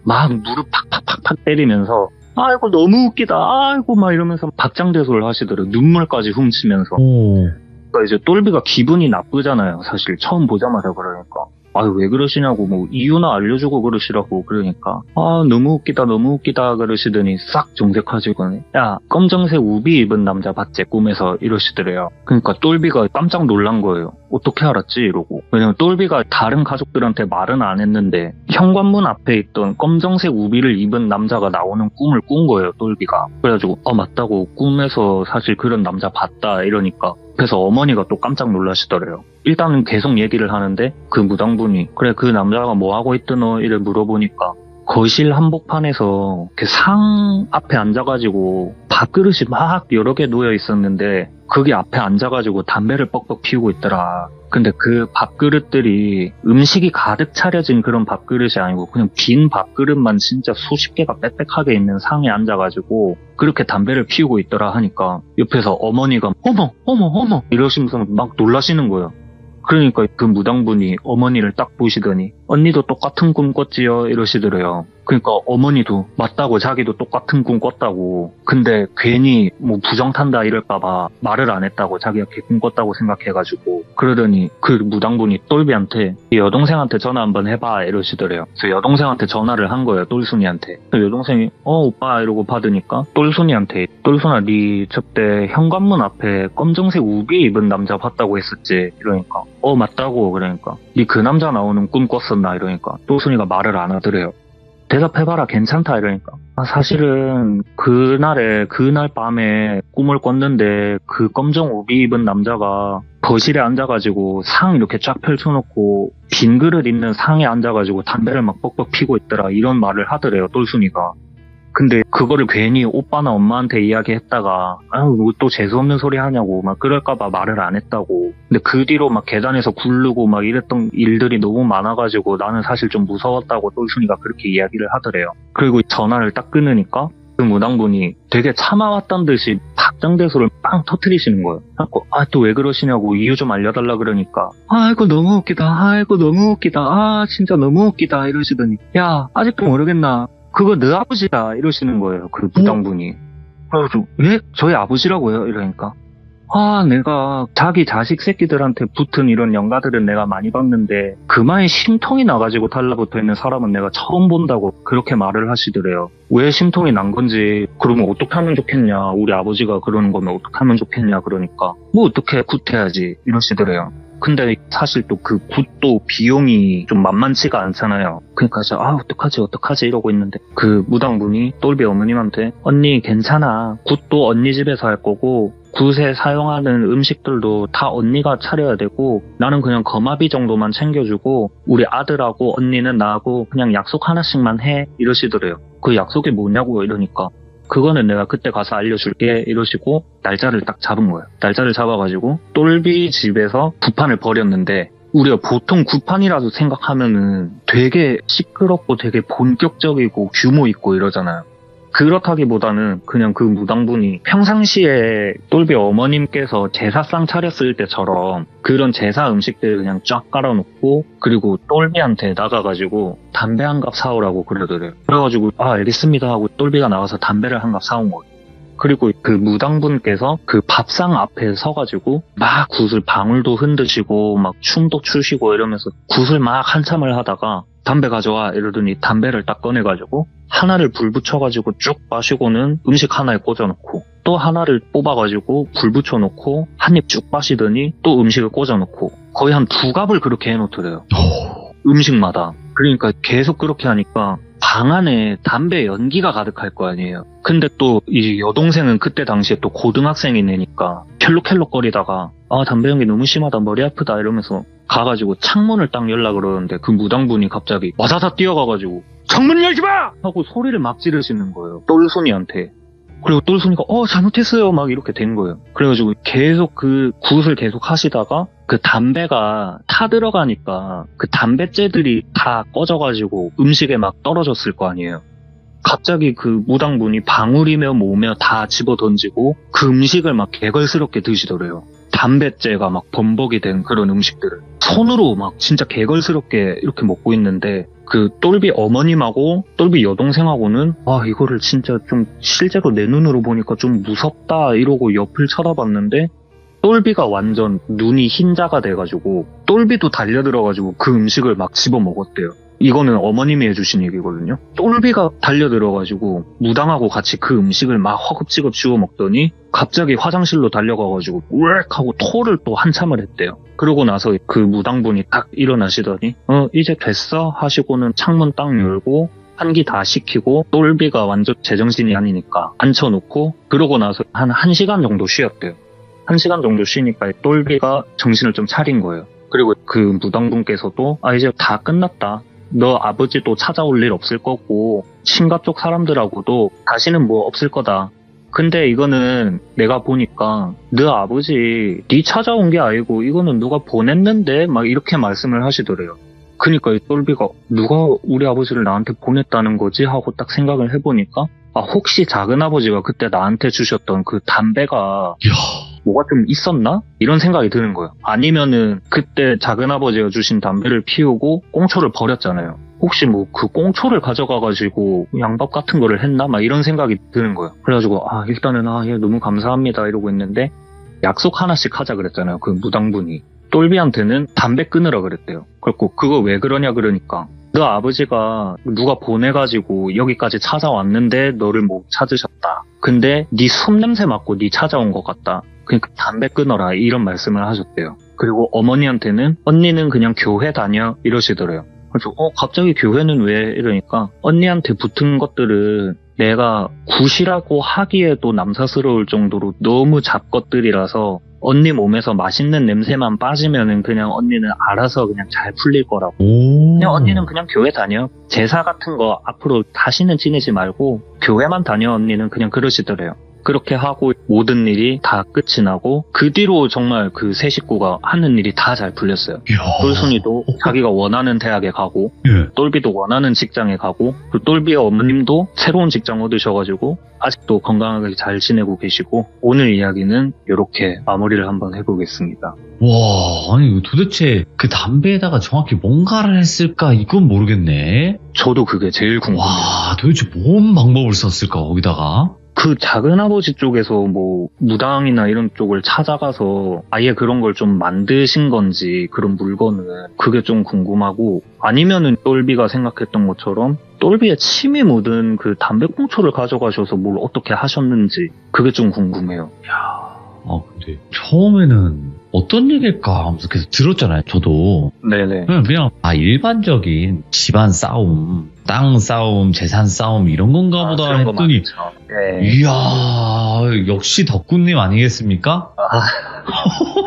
막 무릎 팍팍팍팍 때리면서 아이고 너무 웃기다 아이고 막 이러면서 박장대소를 하시더래요. 눈물까지 훔치면서. 그러니까 이제 똘비가 기분이 나쁘잖아요. 사실 처음 보자마자 그러니까. 왜 그러시냐고 뭐 이유나 알려주고 그러시라고 그러니까 너무 웃기다 그러시더니 싹 정색하시고 야 검정색 우비 입은 남자 봤지 꿈에서 이러시더래요. 그러니까 똘비가 깜짝 놀란 거예요. 어떻게 알았지 이러고. 왜냐면 똘비가 다른 가족들한테 말은 안 했는데 현관문 앞에 있던 검정색 우비를 입은 남자가 나오는 꿈을 꾼 거예요. 똘비가. 그래가지고 맞다고 꿈에서 사실 그런 남자 봤다 이러니까 그래서 어머니가 또 깜짝 놀라시더래요. 일단은 계속 얘기를 하는데 그 무당분이 그래 그 남자가 뭐 하고 있더너 이래 물어보니까 거실 한복판에서 이렇게 상 앞에 앉아가지고 밥그릇이 막 여러 개 놓여 있었는데 거기 앞에 앉아가지고 담배를 뻑뻑 피우고 있더라. 근데 그 밥그릇들이 음식이 가득 차려진 그런 밥그릇이 아니고 그냥 빈 밥그릇만 진짜 수십 개가 빽빽하게 있는 상에 앉아가지고 그렇게 담배를 피우고 있더라 하니까 옆에서 어머니가 어머 이러시면서 막 놀라시는 거예요. 그러니까 그 무당분이 어머니를 딱 보시더니 언니도 똑같은 꿈 꿨지요 이러시더래요. 그러니까 어머니도 맞다고 자기도 똑같은 꿈 꿨다고. 근데 괜히 뭐 부정탄다 이럴까봐 말을 안 했다고 자기가 개꿈 꿨다고 생각해가지고 그러더니 그 무당분이 똘비한테 여동생한테 전화 한번 해봐 이러시더래요. 그래서 여동생한테 전화를 한 거예요. 똘순이한테. 여동생이 오빠 이러고 받으니까 똘순이한테 똘순아 니 저때 현관문 앞에 검정색 우비 입은 남자 봤다고 했었지 이러니까 맞다고 그러니까 니 그 남자 나오는 꿈 꿨었나 이러니까 똘순이가 말을 안 하더래요. 대답해봐라 괜찮다 이러니까 사실은 그날 밤에 꿈을 꿨는데 그 검정 우비 입은 남자가 거실에 앉아가지고 상 이렇게 쫙 펼쳐놓고 빈 그릇 있는 상에 앉아가지고 담배를 막 뻑뻑 피고 있더라 이런 말을 하더래요 똘순이가. 근데 그거를 괜히 오빠나 엄마한테 이야기했다가 뭐 또 재수없는 소리 하냐고 막 그럴까봐 말을 안 했다고. 근데 그 뒤로 막 계단에서 굴르고 막 이랬던 일들이 너무 많아가지고 나는 사실 좀 무서웠다고 똘순이가 그렇게 이야기를 하더래요. 그리고 전화를 딱 끊으니까 그 무당분이 되게 참아왔던 듯이 박장대소를 빵 터트리시는 거예요. 그래갖고 또 왜 그러시냐고 이유 좀 알려달라 그러니까 이거 너무 웃기다 진짜 너무 웃기다 이러시더니 야 아직도 모르겠나 그거 너 아버지다 이러시는 거예요. 그 무당분이. 그래가지고 예? 저희 아버지라고요? 이러니까 내가 자기 자식 새끼들한테 붙은 이런 영가들은 내가 많이 봤는데 그마에 심통이 나가지고 달라붙어 있는 사람은 내가 처음 본다고 그렇게 말을 하시더래요. 왜 심통이 난 건지 그러면 어떻게 하면 좋겠냐 우리 아버지가 그러는 거면 어떻게 하면 좋겠냐 그러니까 뭐 어떻게 굿해야지 이러시더래요. 근데 사실 또 그 굿도 비용이 좀 만만치가 않잖아요. 그러니까 저 어떡하지 이러고 있는데 그 무당분이 똘비 어머님한테 언니 괜찮아 굿도 언니 집에서 할 거고 굿에 사용하는 음식들도 다 언니가 차려야 되고 나는 그냥 거마비 정도만 챙겨주고 우리 아들하고 언니는 나하고 그냥 약속 하나씩만 해 이러시더래요. 그 약속이 뭐냐고 이러니까 그거는 내가 그때 가서 알려줄게 이러시고 날짜를 딱 잡은 거예요. 날짜를 잡아가지고 똘비 집에서 구판을 벌였는데 우리가 보통 구판이라도 생각하면은 되게 시끄럽고 되게 본격적이고 규모 있고 이러잖아요. 그렇다기보다는 그냥 그 무당분이 평상시에 똘비 어머님께서 제사상 차렸을 때처럼 그런 제사 음식들 그냥 쫙 깔아놓고 그리고 똘비한테 나가가지고 담배 한 갑 사오라고 그러더래요. 그래가지고 알겠습니다 하고 똘비가 나가서 담배를 한 갑 사온 거예요. 그리고 그 무당분께서 그 밥상 앞에 서가지고 막 굿을 방울도 흔드시고 막 춤도 추시고 이러면서 굿을 막 한참을 하다가 담배 가져와 이러더니 담배를 딱 꺼내가지고 하나를 불 붙여가지고 쭉 마시고는 음식 하나에 꽂아놓고 또 하나를 뽑아가지고 불 붙여놓고 한 입 쭉 마시더니 또 음식을 꽂아놓고 거의 한 2갑을 그렇게 해놓더래요. 음식마다. 그러니까 계속 그렇게 하니까 방 안에 담배 연기가 가득할 거 아니에요. 근데 또 이 여동생은 그때 당시에 또 고등학생이니까 켈록켈록거리다가 담배 연기 너무 심하다 머리 아프다 이러면서 가가지고 창문을 딱 열라 그러는데 그 무당분이 갑자기 와다다 뛰어가가지고 창문 열지 마! 하고 소리를 막 지르시는 거예요. 똘순이한테. 그리고 똘순이가 잘못했어요 막 이렇게 된 거예요. 그래가지고 계속 그 굿을 계속 하시다가 그 담배가 타 들어가니까 그 담뱃재들이 다 꺼져가지고 음식에 막 떨어졌을 거 아니에요. 갑자기 그 무당분이 방울이며 뭐며 다 집어 던지고 그 음식을 막 개걸스럽게 드시더래요. 담뱃재가 막 범벅이 된 그런 음식들을 손으로 막 진짜 개걸스럽게 이렇게 먹고 있는데 그 똘비 어머님하고 똘비 여동생하고는 이거를 진짜 좀 실제로 내 눈으로 보니까 좀 무섭다 이러고 옆을 쳐다봤는데 똘비가 완전 눈이 흰자가 돼가지고 똘비도 달려들어가지고 그 음식을 막 집어 먹었대요. 이거는 어머님이 해주신 얘기거든요. 똘비가 달려들어가지고 무당하고 같이 그 음식을 막 허겁지겁 쥐어 먹더니 갑자기 화장실로 달려가가지고 우엑 하고 토를 또 한참을 했대요. 그러고 나서 그 무당분이 딱 일어나시더니 이제 됐어 하시고는 창문 딱 열고 환기 다 시키고 똘비가 완전 제정신이 아니니까 앉혀놓고 그러고 나서 한 1시간 정도 쉬었대요. 1시간 정도 쉬니까 똘비가 정신을 좀 차린 거예요. 그리고 그 무당분께서도 이제 다 끝났다. 너 아버지도 찾아올 일 없을 거고 친가 쪽 사람들하고도 다시는 뭐 없을 거다. 근데 이거는 내가 보니까 너 아버지 네 찾아온 게 아니고 이거는 누가 보냈는데 막 이렇게 말씀을 하시더래요. 그러니까 이 똘비가 누가 우리 아버지를 나한테 보냈다는 거지 하고 딱 생각을 해보니까 혹시 작은아버지가 그때 나한테 주셨던 그 담배가 뭐가 좀 있었나? 이런 생각이 드는 거예요. 아니면은 그때 작은아버지가 주신 담배를 피우고 꽁초를 버렸잖아요. 혹시 뭐 그 꽁초를 가져가가지고 양밥 같은 거를 했나? 막 이런 생각이 드는 거예요. 그래가지고 일단은 예, 너무 감사합니다 이러고 있는데 약속 하나씩 하자 그랬잖아요. 그 무당분이. 똘비한테는 담배 끊으라 그랬대요. 그래갖고 그거 왜 그러냐 그러니까 너 아버지가 누가 보내가지고 여기까지 찾아왔는데 너를 못 찾으셨다. 근데 네 숨냄새 맡고 네 찾아온 것 같다. 그러니까 담배 끊어라 이런 말씀을 하셨대요. 그리고 어머니한테는 언니는 그냥 교회 다녀 이러시더래요. 그래서 갑자기 교회는 왜 이러니까 언니한테 붙은 것들은 내가 굿이라고 하기에도 남사스러울 정도로 너무 잡것들이라서 언니 몸에서 맛있는 냄새만 빠지면은 그냥 언니는 알아서 그냥 잘 풀릴 거라고. 그냥 언니는 그냥 교회 다녀. 제사 같은 거 앞으로 다시는 지내지 말고 교회만 다녀 언니는 그냥 그러시더래요. 그렇게 하고 모든 일이 다 끝이 나고 그 뒤로 정말 그 세 식구가 하는 일이 다 잘 풀렸어요. 똘순이도 자기가 원하는 대학에 가고 똘비도 원하는 직장에 가고 그 똘비의 어머님도 새로운 직장 얻으셔가지고 아직도 건강하게 잘 지내고 계시고 오늘 이야기는 이렇게 마무리를 한번 해보겠습니다. 와, 아니 도대체 그 담배에다가 정확히 뭔가를 했을까 이건 모르겠네. 저도 그게 제일 궁금해요. 와, 도대체 뭔 방법을 썼을까 거기다가? 그 작은아버지 쪽에서 뭐 무당이나 이런 쪽을 찾아가서 아예 그런 걸 좀 만드신 건지 그런 물건은 그게 좀 궁금하고 아니면은 똘비가 생각했던 것처럼 똘비의 침이 묻은 그 담배꽁초를 가져가셔서 뭘 어떻게 하셨는지 그게 좀 궁금해요. 근데 처음에는 어떤 얘기일까 하면서 계속 들었잖아요, 저도. 네네. 그냥 일반적인 집안 싸움, 땅 싸움, 재산 싸움 이런 건가 보다 했더니 네. 이야, 역시 덕구님 아니겠습니까?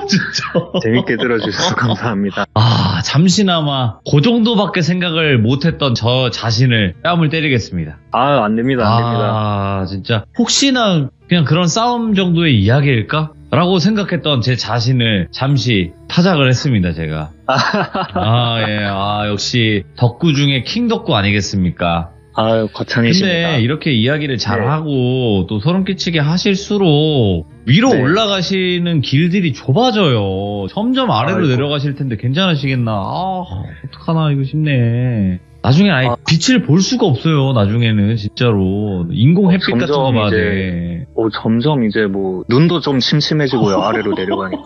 진짜. 재밌게 들어주셔서 감사합니다. 아, 잠시나마 그 정도밖에 생각을 못했던 저 자신을 뺨을 때리겠습니다. 아, 안 됩니다. 아, 진짜. 혹시나 그냥 그런 싸움 정도의 이야기일까? 라고 생각했던 제 자신을 잠시 타작을 했습니다, 제가. 아, 예. 아, 역시 덕구 중에 킹 덕구 아니겠습니까? 아유, 거창이십니다. 근데 이렇게 이야기를 잘하고 또 소름 끼치게 하실수록 위로 올라가시는 길들이 좁아져요. 점점 아래로 내려가실 텐데 괜찮으시겠나? 아, 어떡하나, 이거 싶네. 나중에 아예 빛을 볼 수가 없어요, 나중에는, 진짜로. 인공 햇빛 같은 거 봐야 돼. 점점 이제 눈도 좀 침침해지고요, 아래로 내려가니까.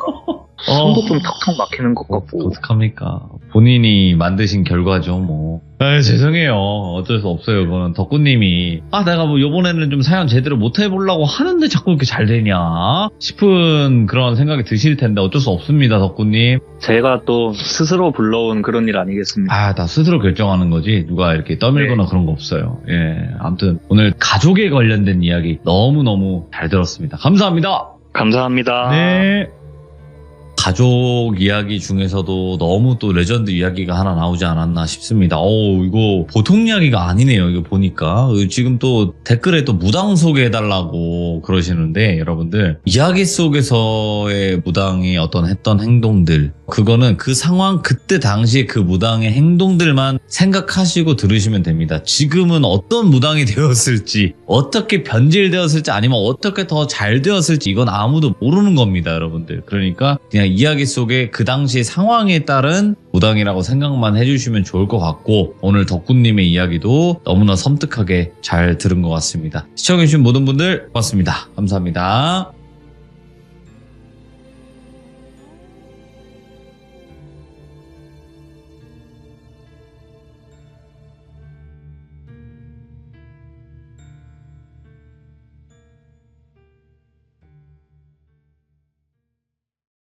숨도 좀 턱턱 막히는 것 같고. 어떡합니까? 본인이 만드신 결과죠, 뭐. 아, 죄송해요. 어쩔 수 없어요. 그건 덕구님이 내가 요번에는 좀 사연 제대로 못 해보려고 하는데 자꾸 이렇게 잘 되냐 싶은 그런 생각이 드실 텐데 어쩔 수 없습니다, 덕구님. 제가 또 스스로 불러온 그런 일 아니겠습니까? 나 스스로 결정하는 거지 누가 이렇게 떠밀거나 그런 거 없어요. 예, 아무튼 오늘 가족에 관련된 이야기 너무너무 잘 들었습니다. 감사합니다. 감사합니다. 네. 가족 이야기 중에서도 너무 또 레전드 이야기가 하나 나오지 않았나 싶습니다. 이거 보통 이야기가 아니네요. 이거 보니까. 지금 또 댓글에 또 무당 소개해달라고 그러시는데, 여러분들. 이야기 속에서의 무당이 했던 행동들. 그거는 그 상황, 그때 당시 그 무당의 행동들만 생각하시고 들으시면 됩니다. 지금은 어떤 무당이 되었을지, 어떻게 변질되었을지, 아니면 어떻게 더 잘 되었을지, 이건 아무도 모르는 겁니다, 여러분들. 그러니까 그냥 이야기 속에 그 당시 상황에 따른 무당이라고 생각만 해주시면 좋을 것 같고, 오늘 덕구님의 이야기도 너무나 섬뜩하게 잘 들은 것 같습니다. 시청해주신 모든 분들 고맙습니다. 감사합니다.